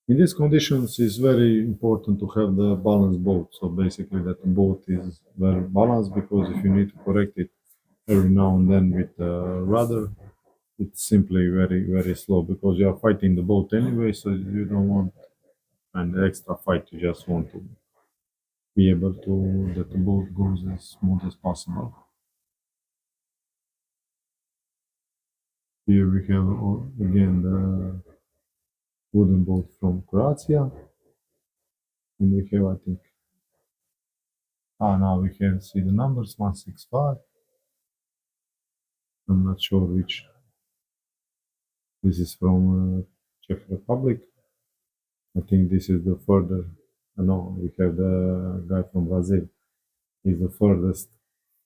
In these conditions, it's very important to have the balanced boat. So basically that the boat is very balanced, because if you need to correct it every now and then with the rudder, it's simply very, very slow, because you are fighting the boat anyway, so you don't want an extra fight. You just want to be able to, that the boat goes as smooth as possible. Here we have again the wooden boat from Croatia. And we have, I think, now we can see the numbers, 165. I'm not sure which. This is from Czech Republic. I think this is the further, no, we have the guy from Brazil. He's the furthest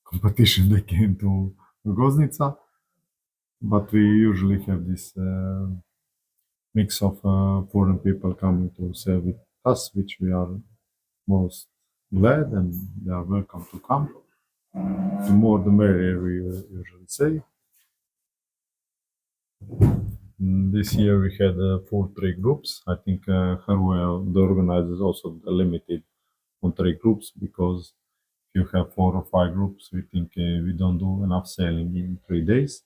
competition they came to Rogoznica. But we usually have this mix of foreign people coming to serve with us, which we are most glad, and they are welcome to come. The more the merrier, we usually say. This year we had full 3 groups. I think the organizers also limited on 3 groups, because if you have 4 or 5 groups, we think we don't do enough sailing in 3 days.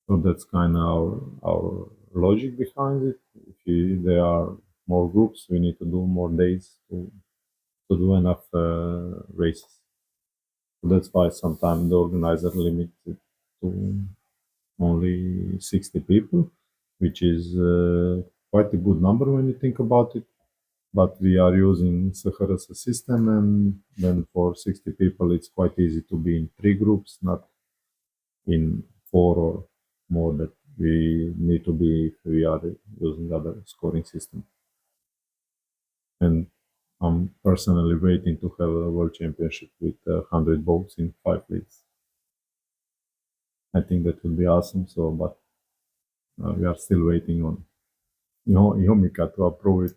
So that's kind of our logic behind it. If there are more groups, we need to do more days to do enough races. So that's why sometimes the organizer limits it to only 60 people, which is quite a good number when you think about it. But we are using IRSA system, and then for 60 people, it's quite easy to be in 3 groups, not in 4 or more that we need to be if we are using other scoring system. And I'm personally waiting to have a world championship with 100 boats in 5 fleets. I think that would be awesome. So, but we are still waiting on IOM to approve it,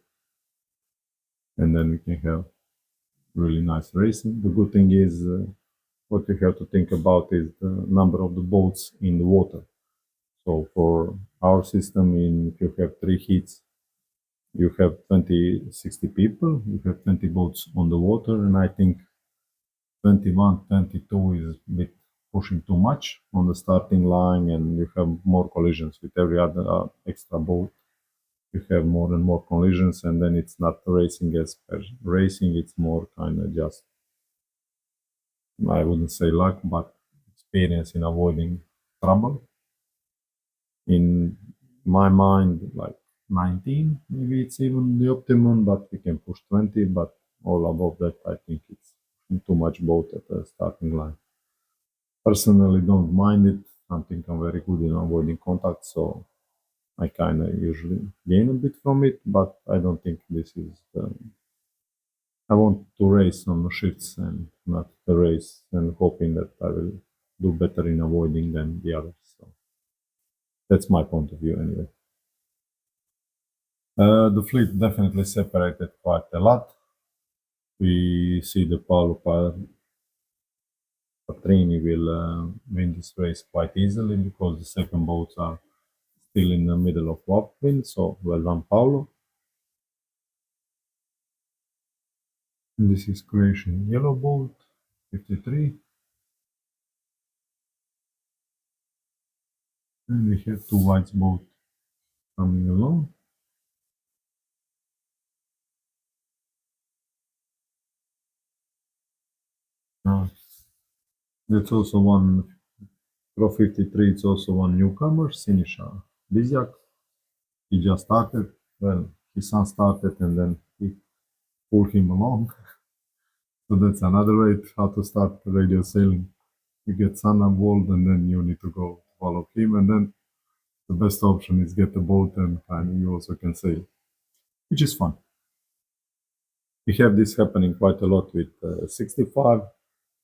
and then we can have really nice racing. The good thing is what we have to think about is the number of the boats in the water. So for our system, if you have 3 heats, you have 60 people, you have 20 boats on the water, and I think 21, 22 is a bit pushing too much on the starting line, and you have more collisions with every other extra boat. You have more and more collisions, and then it's not racing as per racing, it's more kind of just, I wouldn't say luck, but experience in avoiding trouble. In my mind, like 19, maybe it's even the optimum, but we can push 20, but all above that, I think it's too much boat at the starting line. Personally, don't mind it. I think I'm very good in avoiding contact, so I kind of usually gain a bit from it, but I don't think this is I want to race on shifts and not the race and hoping that I will do better in avoiding than the others. So that's my point of view anyway. The fleet definitely separated quite a lot. We see the Paolo Patrini will win this race quite easily because the second boats are still in the middle of upwind, so well done, Paolo. And this is Croatian yellow boat, 53. And we have two white boats coming along. That's also one Pro 53. It's also one newcomer, Sinisha Bizjak. He just started. Well, his son started and then he pulled him along. So that's another way how to start radio sailing. You get son involved and then you need to go follow him, and then the best option is get a boat and kind of you also can sail, which is fun. We have this happening quite a lot with 65.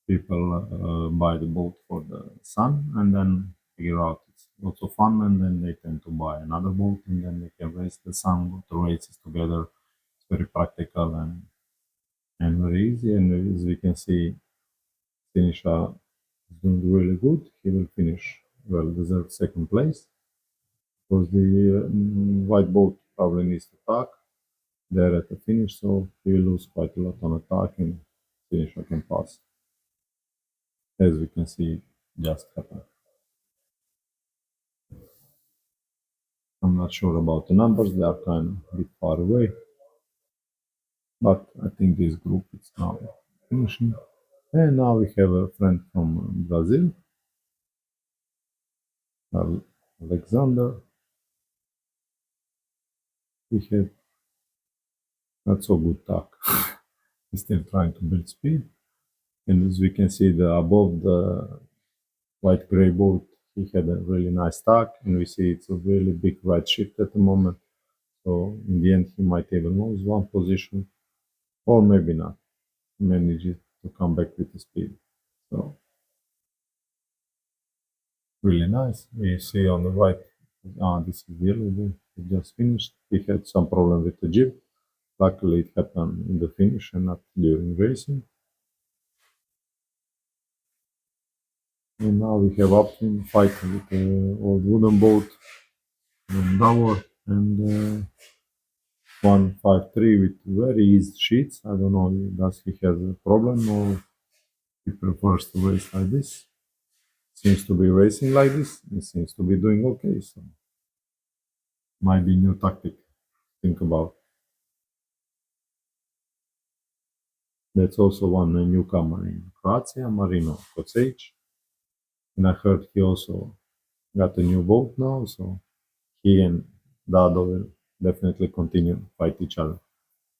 People buy the boat for the son and then figure out it's lots of fun, and then they tend to buy another boat and then they can race the son, go to races together. It's very practical and very easy. And as we can see, Sinisha is doing really good. He will finish well-deserved second place because the white boat probably needs to tack there at the finish, so he will lose quite a lot on attack and Sinisha can pass. As we can see, just happened. I'm not sure about the numbers, they are kind of a bit far away, but I think this group is now finishing. And now we have a friend from Brazil, Alexander. He had not so good tack. He's still trying to build speed. And as we can see, above the white gray boat, he had a really nice tack, and we see it's a really big right shift at the moment. So in the end, he might even lose one position, or maybe not. Manages to come back with the speed. So really nice. We see on the right, this is yellow boat. He just finished. He had some problem with the jib. Luckily, it happened in the finish and not during racing. And now we have upwind fighting with the old wooden boat and Dower and 153 with very easy sheets. I don't know, does he have a problem or he prefers to race like this? Seems to be racing like this. He seems to be doing okay, so might be new tactic to think about. That's also one newcomer in Croatia, Marino Kocic. And I heard he also got a new boat now, so he and Dado will definitely continue to fight each other.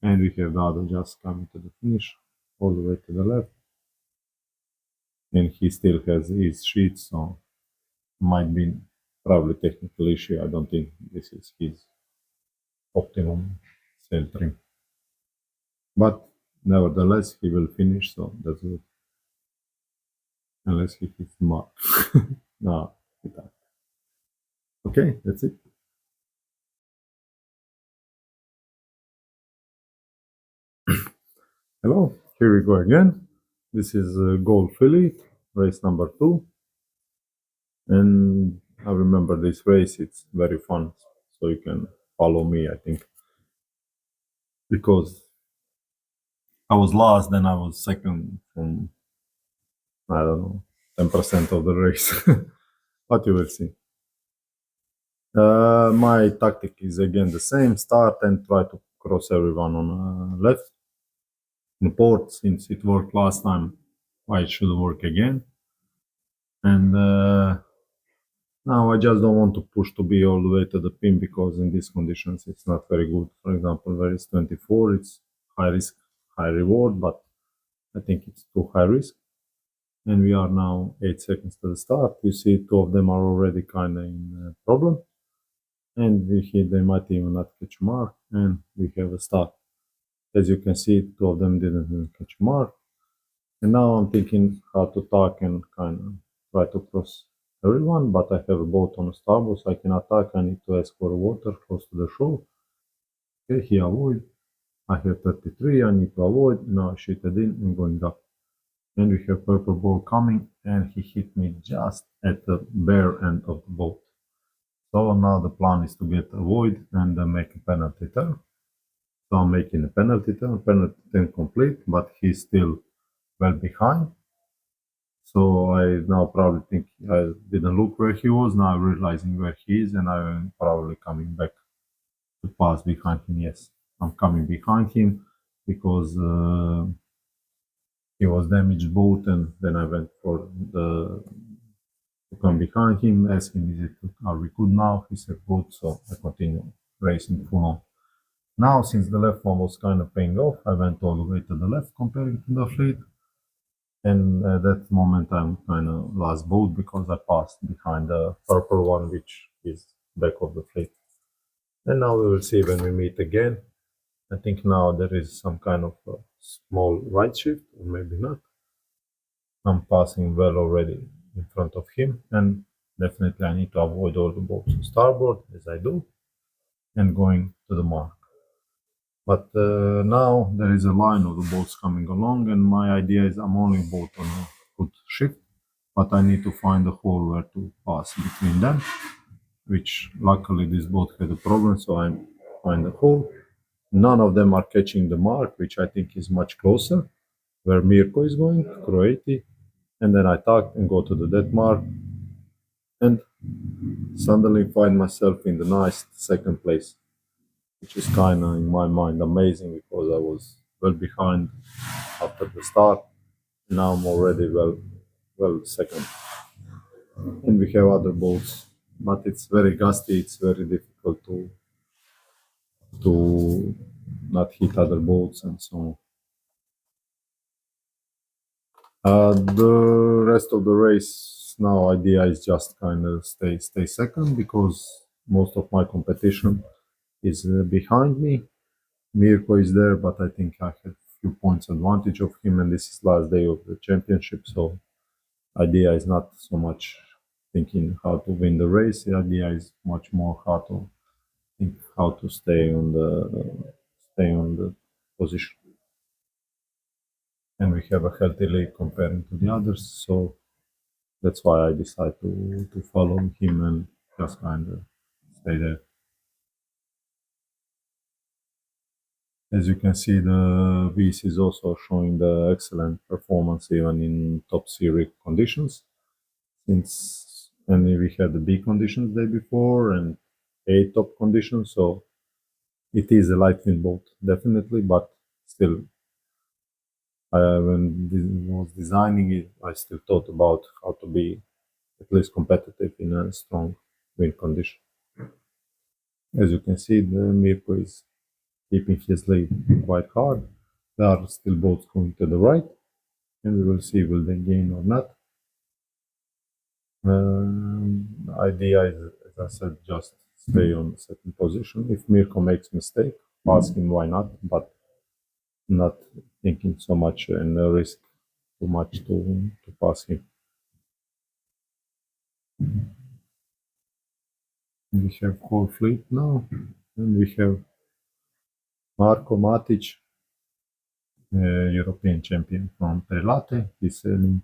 And we have Dado just coming to the finish, all the way to the left. And he still has his sheets, so might be probably technical issue. I don't think this is his optimum sail trim. But nevertheless, he will finish, so that's good. Unless he hits the mark. No, he doesn't. Okay, that's it. Hello, here we go again. This is Gold Philly, race number 2. And I remember this race, it's very fun, so you can follow me, I think. Because I was last, then I was second from, I don't know, 10% of the race. But you will see. My tactic is again the same, start and try to cross everyone on left. In port, since it worked last time, why it should work again. And now I just don't want to push to be all the way to the pin, because in these conditions it's not very good. For example, where it's 24, it's high risk, high reward, but I think it's too high risk. And we are now 8 seconds to the start. You see two of them are already kind of in problem. And they might even not catch a mark, and we have a start. As you can see, two of them didn't even catch a mark. And now I'm thinking how to attack and kind of try to cross everyone, but I have a boat on the starboard, so I can attack. I need to ask for water close to the shore. Okay, he avoid. I have 33, I need to avoid. Now I shoot it in and going up. And we have purple ball coming, and he hit me just at the bare end of the boat. So now the plan is to get a void and make a penalty turn. So I'm making a penalty turn complete, but he's still well behind. So I now probably think I didn't look where he was, now I'm realizing where he is, and I'm probably coming back to pass behind him. Yes, I'm coming behind him because he was damaged boat, and then I went for to come behind him, ask him, are we good now? He said good, so I continue racing full on. Now, since the left one was kind of paying off, I went all the way to the left comparing to the fleet. And at that moment, I'm kind of last boat because I passed behind the purple one, which is back of the fleet. And now we will see when we meet again. I think now there is some kind of a small right shift, or maybe not. I'm passing well already in front of him, and definitely I need to avoid all the boats on starboard, as I do, and going to the mark. But now there is a line of the boats coming along, and my idea is I'm only boat on a good shift, but I need to find a hole where to pass between them, which luckily this boat had a problem, so I find a hole. None of them are catching the mark, which I think is much closer, where Mirko is going, Croatian, and then I tuck and go to the dead mark, and suddenly find myself in the nice second place, which is kind of, in my mind, amazing because I was well behind after the start. Now I'm already well second. And we have other boats, but it's very gusty, it's very difficult to not hit other boats and so on. The rest of the race now idea is just kind of stay second because most of my competition is behind me. Mirko is there, but I think I have a few points advantage of him, and this is last day of the championship, so idea is not so much thinking how to win the race. The idea is much more how to think how to stay on the position. And we have a healthy lead comparing to the others, so that's why I decide to follow him and just kind of stay there. As you can see, the VC is also showing the excellent performance even in top series conditions. And we had the B conditions the day before and A top conditions, so it is a light wind boat, definitely, but still, when I was designing it, I still thought about how to be at least competitive in a strong wind condition. As you can see, the Mirko is keeping his lead quite hard. There are still boats going to the right, and we will see will they gain or not. Idea is, as I said, just stay on the second position. If Mirko makes mistake, ask him why not, but not thinking so much and risk too much to pass him. We have whole fleet now, and we have Marasović, European champion from Prelate. He's sailing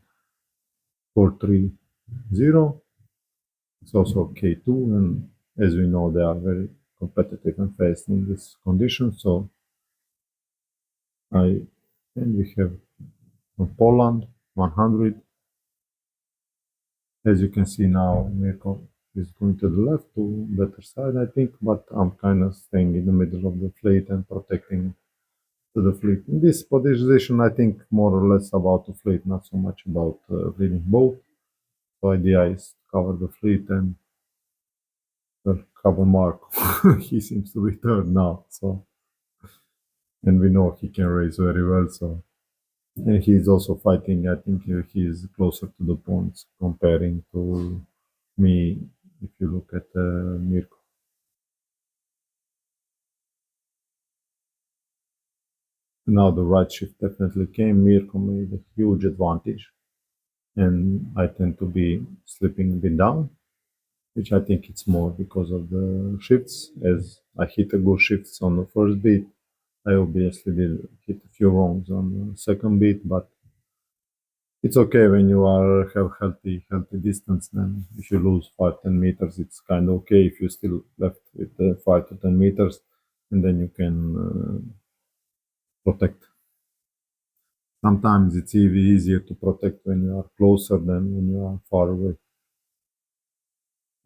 430. It's also K2, and as we know, they are very competitive and fast in this condition. So and we have from Poland 100. As you can see now, Mirko is going to the left, to better side, I think, but I'm kind of staying in the middle of the fleet and protecting to the fleet. In this position, I think more or less about the fleet, not so much about leading boat. The idea is to cover the fleet and cover Marco. He seems to be third now, so, and we know he can race very well, so And he's also fighting, I think he's closer to the points comparing to me if you look at Mirko. Now the right shift definitely came. Mirko made a huge advantage, and I tend to be slipping a bit down, which I think it's more because of the shifts. As I hit a good shifts on the first beat, I obviously did hit a few wrongs on the second beat, but it's okay when you have healthy distance. Then if you lose 5-10 meters, it's kind of okay. If you still left with 5 to 10 meters, and then you can protect. Sometimes it's even easier to protect when you are closer than when you are far away.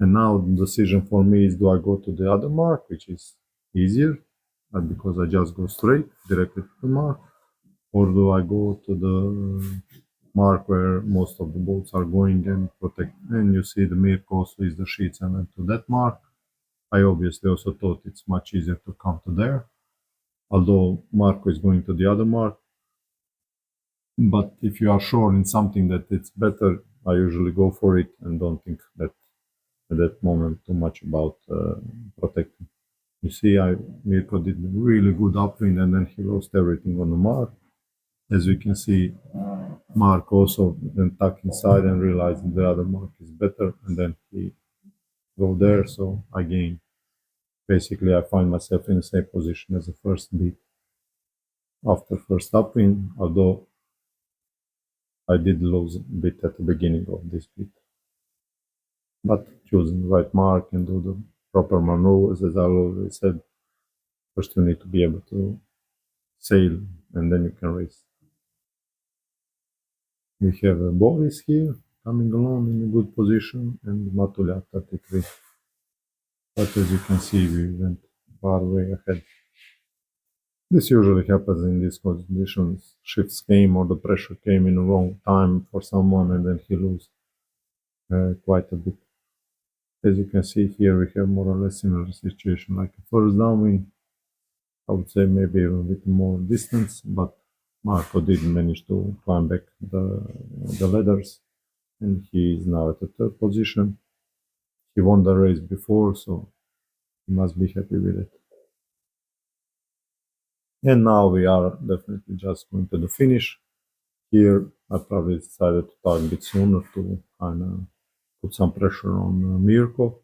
And now the decision for me is, do I go to the other mark, which is easier, because I just go straight directly to the mark, or do I go to the mark where most of the boats are going and protect? And you see the Mirko also is the sheets and went to that mark. I obviously also thought it's much easier to come to there, although Marco is going to the other mark. But if you are sure in something that it's better, I usually go for it and don't think that at that moment too much about protecting. You see, Mirko did a really good upwind and then he lost everything on the mark. As we can see, Mark also then tuck inside and realized the other mark is better, and then he go there. So again, basically I find myself in the same position as the first beat after first upwind, although I did lose a bit at the beginning of this beat. But choosing the right mark and do the proper maneuvers, as I always said, first you need to be able to sail and then you can race. We have Boris here coming along in a good position and Matulja 33. But as you can see, we went far way ahead. This usually happens in these conditions. Shifts came or the pressure came in the wrong time for someone and then he loses quite a bit. As you can see here, we have more or less similar situation like a first downwind. I would say maybe a bit more distance, but Marco did manage to climb back the ladders and he is now at the third position. He won the race before, so he must be happy with it. And now we are definitely just going to the finish. Here I probably decided to start a bit sooner to kind of put some pressure on Mirko.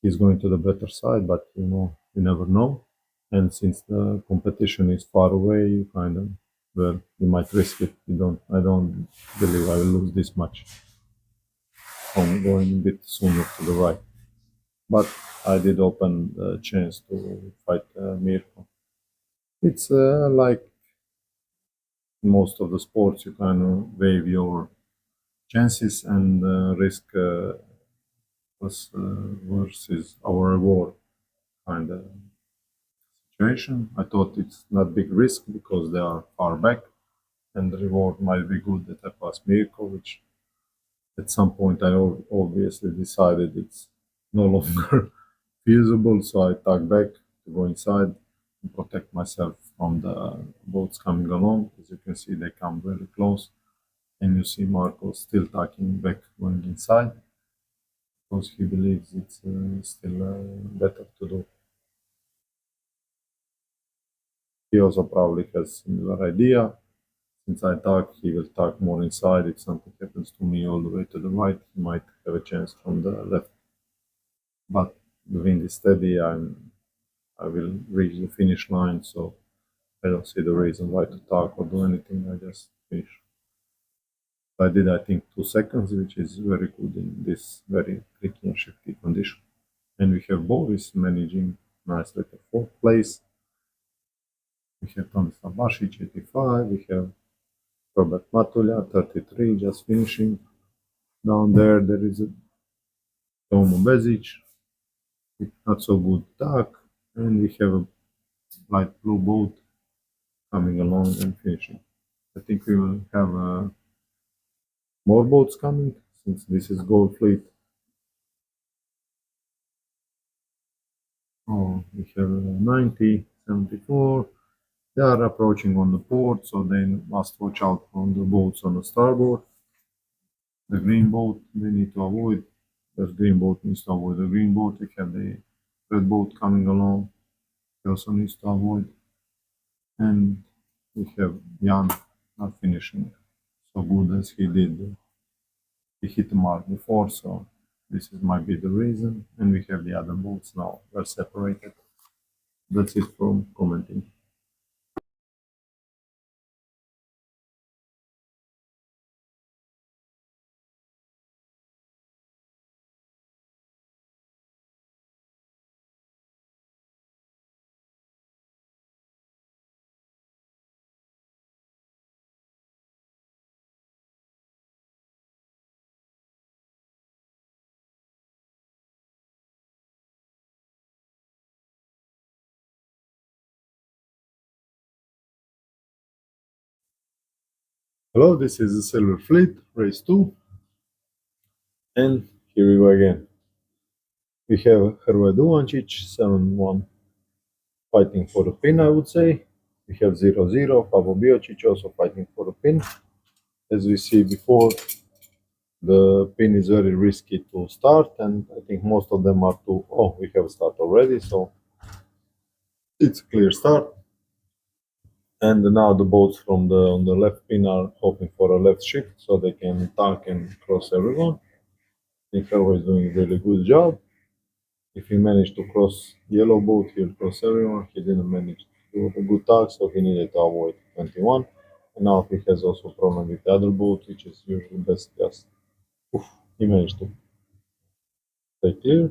He's going to the better side, but you never know. And since the competition is far away, you kind of, well, you might risk it. I don't believe I will lose this much from going a bit sooner to the right. But I did open the chance to fight Mirko. It's like most of the sports, you kind of weigh your chances and risk versus our reward kind of situation. I thought it's not big risk because they are far back and the reward might be good that I pass Mirko, which at some point I obviously decided it's no longer feasible, so I tuck back to go inside and protect myself from the boats coming along. As you can see, they come very close, and you see Marco still tucking back, going inside, because he believes it's still better to do. He also probably has similar idea. Since I tuck, he will tuck more inside. If something happens to me all the way to the right, he might have a chance from the left. But the wind is steady. I will reach the finish line, so I don't see the reason why to talk or do anything. I just finish. I did, I think, 2 seconds, which is very good in this very tricky and shifty condition. And we have Boris managing nicely at the 4th place. We have Tomislav Basic, 85. We have Robert Matulja, 33, just finishing. Down there is a Tomo Bezic, with not so good tuck. And we have a light blue boat coming along and finishing. I think we will have more boats coming since this is Gold Fleet. Oh, we have 90, 74, They are approaching on the port, so they must watch out from the boats on the starboard. The green boat they need to avoid. The green boat needs to avoid the green boat. We have the red boat coming along. He also needs to avoid. And we have Jan not finishing so good as he did. He hit the mark before, so might be the reason. And we have the other boats now. They're separated. That's it from commenting. Hello, this is the Silver Fleet, race 2. And here we go again. We have Hrvoje 7-1 fighting for the pin, I would say. We have 0-0, Pavo Biocic also fighting for the pin. As we see before, the pin is very risky to start, and I think most of them are too. Oh, we have a start already, so it's a clear start. And now the boats from the on the left pin are hoping for a left shift so they can tank and cross everyone. I think Hrvoje is doing a really good job. If he managed to cross yellow boat, he'll cross everyone. He didn't manage to do a good tag, so he needed to avoid 21. And now he has also a problem with the other boat, which is usually best just. He managed to stay clear.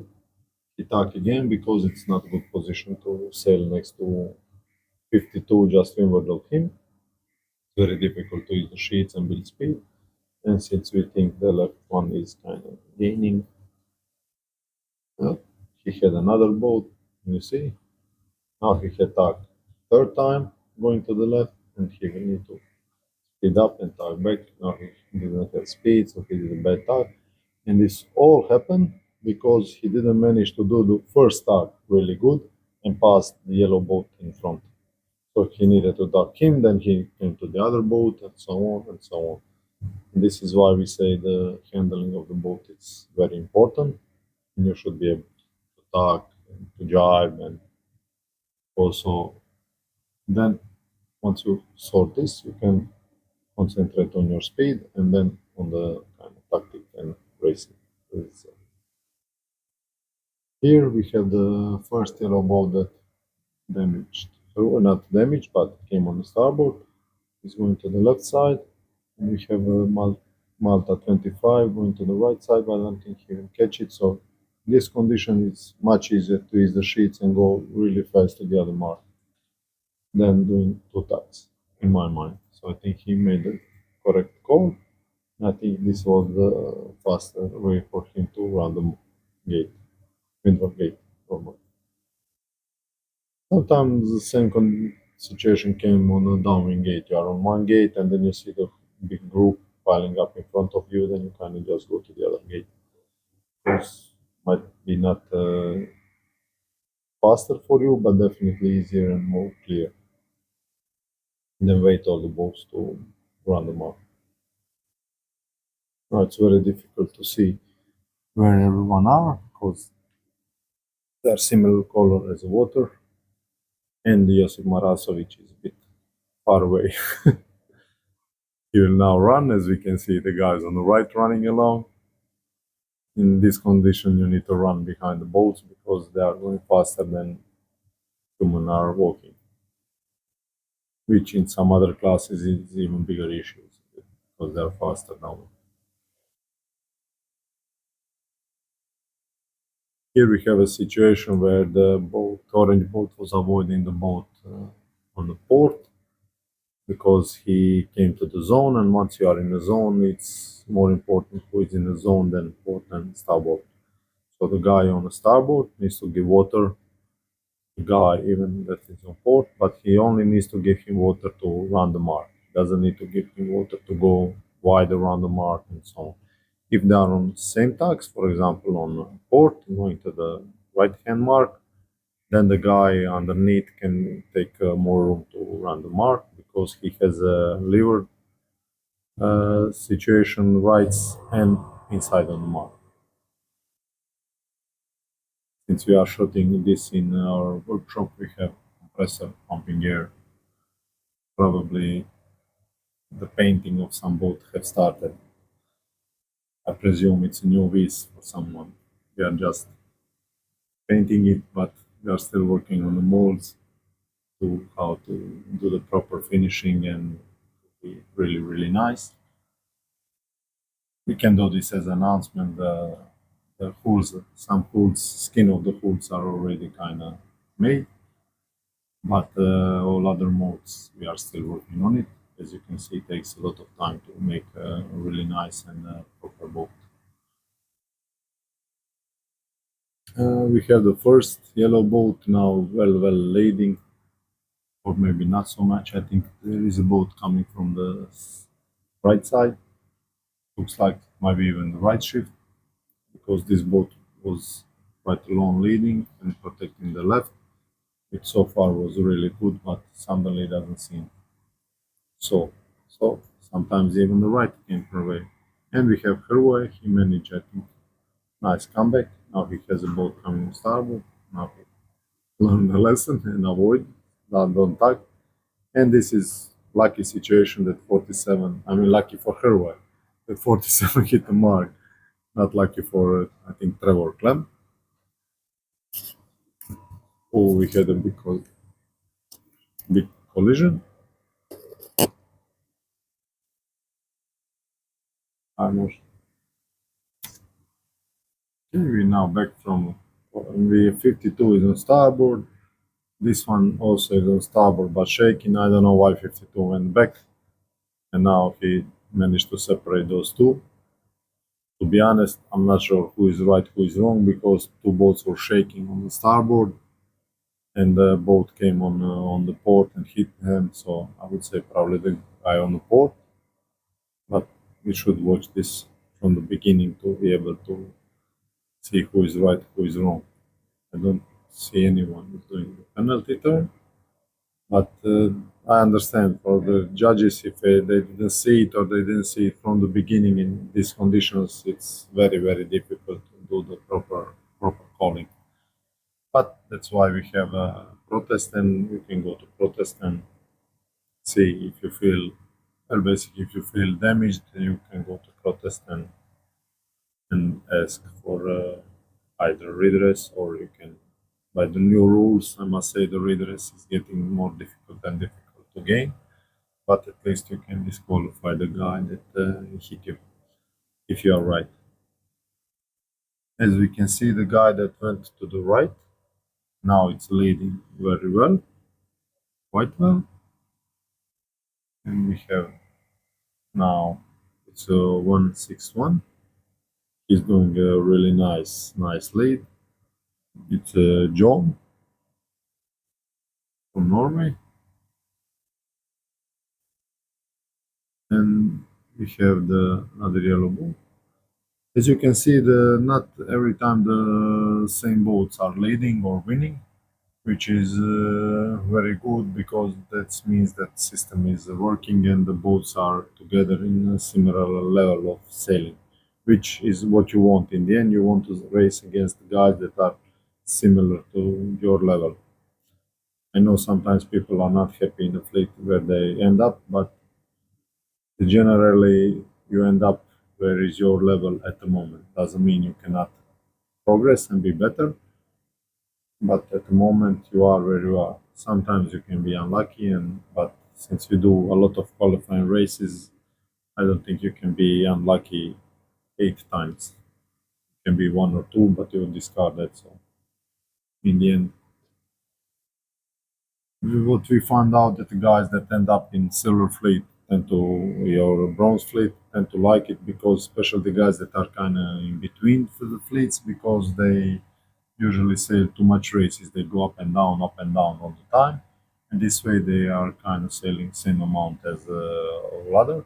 He tagged again because it's not a good position to sail next to 52 just windward of him. It's very difficult to use the sheets and build speed. And since we think the left one is kind of gaining, he had another boat, you see. Now he had tagged third time going to the left, and he will need to speed up and tag back. Now he didn't have speed, so he did a bad tag. And this all happened because he didn't manage to do the first tag really good and passed the yellow boat in front. So he needed to tag him, then he came to the other boat, and so on and so on. And this is why we say the handling of the boat is very important, and you should be able to tag and to jibe, and also then once you sort this, you can concentrate on your speed and then on the kind of tactic and racing. Here we have the first yellow boat that damaged, not damaged, but came on the starboard. It's going to the left side. And we have a Malta 25 going to the right side, but I don't think he will catch it. So in this condition, it's much easier to use the sheets and go really fast to the other mark than doing two tags, in my mind. So I think he made the correct call. I think this was the faster way for him to run the gate, windward gate. Sometimes the same situation came on a downwind gate. You are on one gate and then you see the big group piling up in front of you, then you kind of just go to the other gate. This might be not faster for you, but definitely easier and more clear. And then wait all the boats to run them up. Now it's very difficult to see where everyone are because they're similar color as the water. And Josip Marasović is a bit far away. He will now run, as we can see the guys on the right running along. In this condition, you need to run behind the boats because they are going faster than humans are walking, which in some other classes is even bigger issues because they are faster now. Here we have a situation where the orange boat was avoiding the boat on the port because he came to the zone, and once you are in the zone, it's more important who is in the zone than port and starboard. So the guy on the starboard needs to give water, the guy even that is on port, but he only needs to give him water to run the mark. He doesn't need to give him water to go wide around the mark and so on. If they are on same tags, for example on port, going to the right hand mark, then the guy underneath can take more room to run the mark because he has a lever situation rights and inside on the mark. Since we are shooting this in our workshop, we have compressor pumping air. Probably the painting of some boat have started. I presume it's a new piece for someone. We are just painting it, but we are still working on the molds to how to do the proper finishing and be really, really nice. We can do this as an announcement. The hulls, some hulls, skin of the hulls are already kind of made, but all other molds we are still working on it. As you can see, it takes a lot of time to make a really nice and proper boat. We have the first yellow boat now well lading, or maybe not so much. I think there is a boat coming from the right side. Looks like maybe even the right shift, because this boat was quite alone leading and protecting the left, which so far was really good, but suddenly doesn't seem so. So sometimes even the right came her way. And we have her way. He managed, I think, nice comeback. Now he has a boat coming starboard. Now he learned the lesson and avoid that, don't tug. And this is lucky situation that 47, I mean lucky for her way, that 47 hit the mark. Not lucky for, I think, Trevor Clem. Oh, we had a big collision. Almost. Okay, we now back from V52 is on starboard. This one also is on starboard but shaking. I don't know why 52 went back. And now he managed to separate those two. To be honest, I'm not sure who is right, who is wrong, because two boats were shaking on the starboard, and the boat came on the port and hit him. So I would say probably the guy on the port. But we should watch this from the beginning to be able to see who is right, who is wrong. I don't see anyone doing the penalty turn, but I understand for the judges, if they didn't see it or they didn't see it from the beginning in these conditions, it's very, very difficult to do the proper calling. But that's why we have a protest, and you can go to protest and see if you feel, well, basically, if you feel damaged, you can go to protest and ask for either redress, or you can, by the new rules, I must say the redress is getting more difficult and difficult to gain, but at least you can disqualify the guy that hit you, if you are right. As we can see, the guy that went to the right, now it's leading very well, quite well. And we have now, it's 161. He's doing a really nice lead. It's John from Norway. And we have the other yellow boat. As you can see, not every time the same boats are leading or winning, which is very good, because that means that system is working and the boats are together in a similar level of sailing, which is what you want. In the end, you want to race against guys that are similar to your level. I know sometimes people are not happy in the fleet where they end up, but generally you end up where is your level at the moment. Doesn't mean you cannot progress and be better, but at the moment you are where you are. Sometimes you can be unlucky, but since you do a lot of qualifying races, I don't think you can be unlucky 8 times. It can be 1 or 2, but you discard that. So in the end, what we found out that the guys that end up in silver fleet tend to, your bronze fleet, tend to like it, because especially the guys that are kind of in between for the fleets, because they usually sail too much races. They go up and down all the time, and this way they are kind of sailing same amount as all other,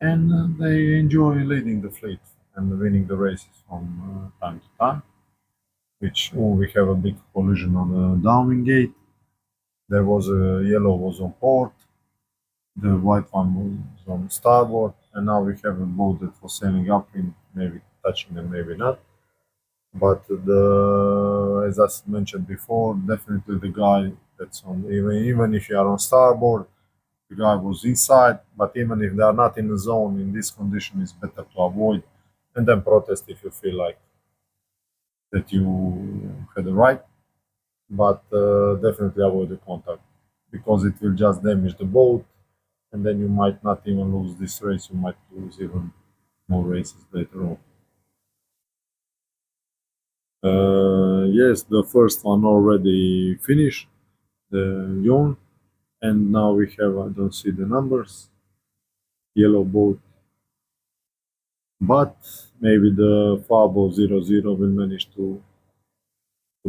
and they enjoy leading the fleet and winning the races from time to time. which we have a big collision on the downwind gate. There was a yellow was on port, the white one was on starboard, and now we have a boat that was sailing upwind, maybe touching them, maybe not. But as I mentioned before, definitely the guy that's on, even if you are on starboard, the guy was inside. But even if they are not in the zone in this condition, it's better to avoid and then protest if you feel like that you had a right. But definitely avoid the contact, because it will just damage the boat, and then you might not even lose this race. You might lose even more races later on. Yes, the first one already finished, the IOM, and now we have, I don't see the numbers, yellow boat, but maybe the Fabo 00 will manage to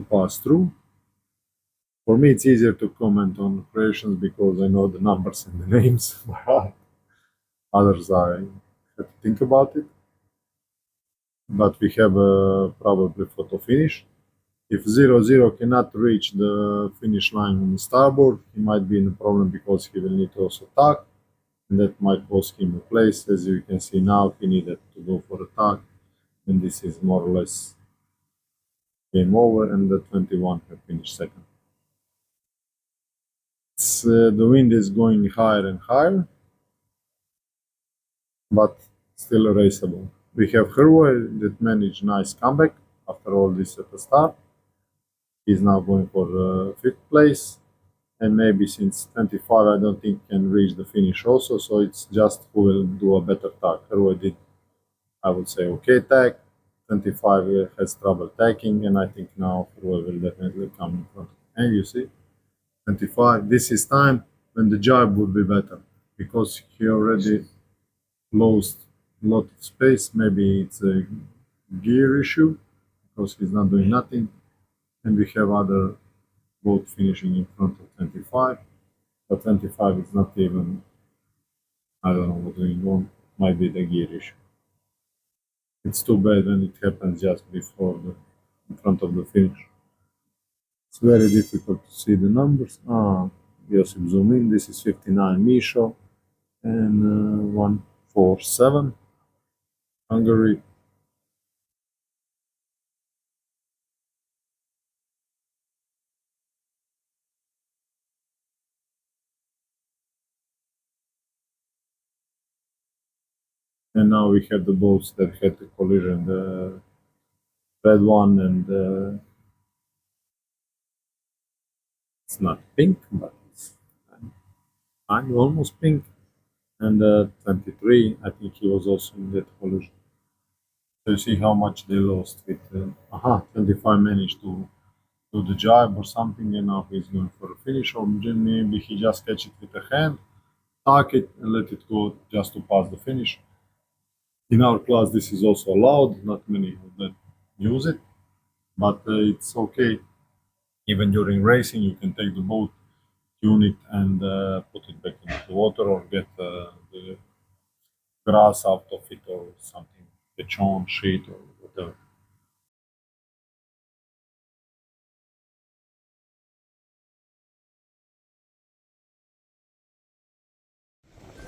pass through. For me, it's easier to comment on Croatians because I know the numbers and the names. Others, I have to think about it. But we have probably photo finish. If 00 cannot reach the finish line on the starboard, he might be in a problem because he will need to also tack, and that might cost him a place. As you can see now, he needed to go for a tack, and this is more or less game over, and the 21 have finished second. The wind is going higher and higher, but still raceable. We have Hrvoje that managed nice comeback after all this at the start. He's now going for fifth place, and maybe since 25 I don't think can reach the finish also, so it's just who will do a better tag. Hrvoje did, I would say, okay tag. 25 has trouble tagging, and I think now Hrvoje will definitely come in front. And you see, 25, this is time when the jibe would be better, because he already lost a lot of space. Maybe it's a gear issue because he's not doing nothing, and we have other boat finishing in front of 25, but 25 is not even, I don't know what's going on, might be the gear issue. It's too bad when it happens just before in front of the finish. It's very difficult to see the numbers. Josip zoom in, this is 59 Misho, and 147 Hungary. And now we have the boats that had the collision, the red one, and it's not pink, but it's almost pink. And 23, I think he was also in that collision. So you see how much they lost with 25 managed to do the jibe or something, and now he's going for a finish, or maybe he just catch it with a hand, tack it and let it go just to pass the finish. In our class this is also allowed, not many of them use it, but it's okay. Even during racing you can take the boat, tune it, and put it back into the water, or get the grass out of it or something, beton sheet or whatever.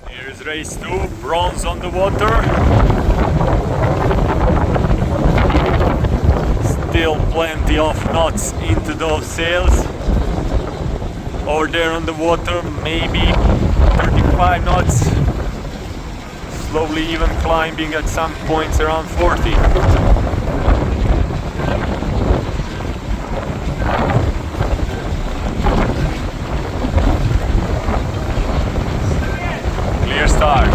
Here's race 2, bronze on the water. Still plenty of knots into those sails. Over there on the water, maybe 35 knots. Slowly even climbing at some points around 40. Clear start.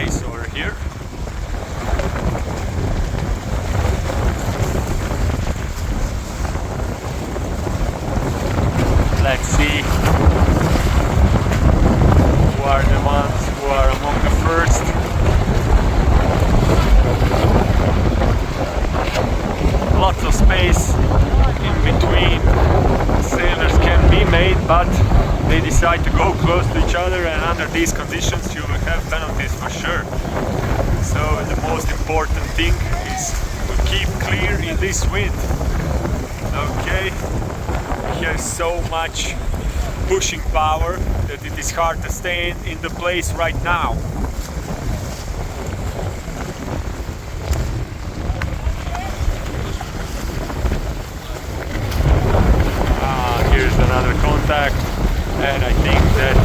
place over here. Let's see who are the ones who are among the first. Lots of space in between sailors can be made, but they decide to go close to each other, and under these conditions you will have penalties for sure. So the most important thing is to keep clear in this wind. Okay, here's so much pushing power that it is hard to stay in the place right now. Here's another contact, and I think that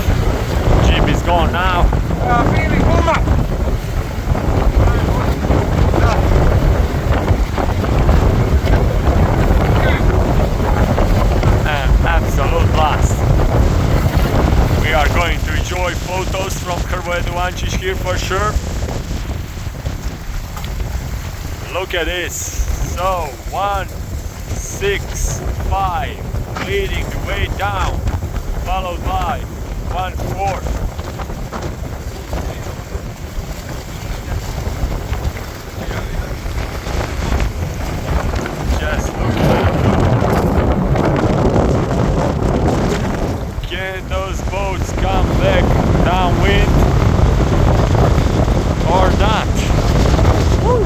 Jib is gone now. And absolute blast. We are going to enjoy photos from Rogoznica here for sure. Look at this. So 1, 6, 5. Leading the way down, followed by 1, 4. Just look at that. Can those boats come back downwind or not? Woo!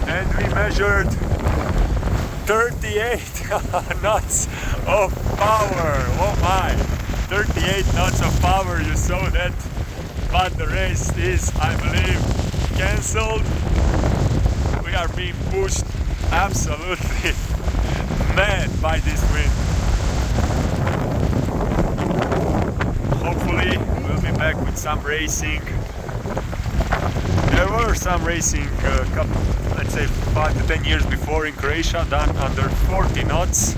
And we measured 38 knots of power. Oh my, 38 knots of power, you saw that. But the race is, I believe, cancelled. We are being pushed absolutely mad by this wind. Hopefully we'll be back with some racing. There were some racing, let's say 5 to 10 years before in Croatia, done under 40 knots,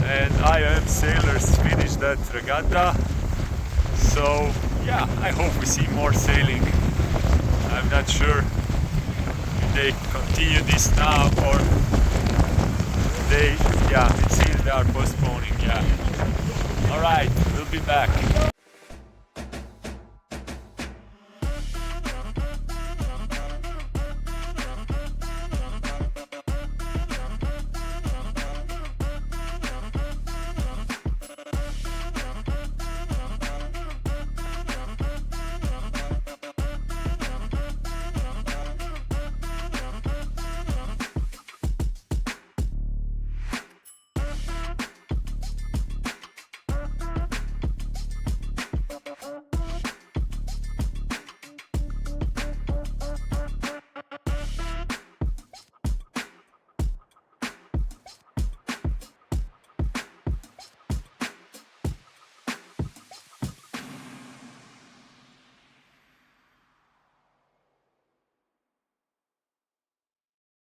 and IOM sailors finished that regatta. So yeah, I hope we see more sailing. I'm not sure if they continue this now or it seems they are postponing. Yeah. All right, we'll be back.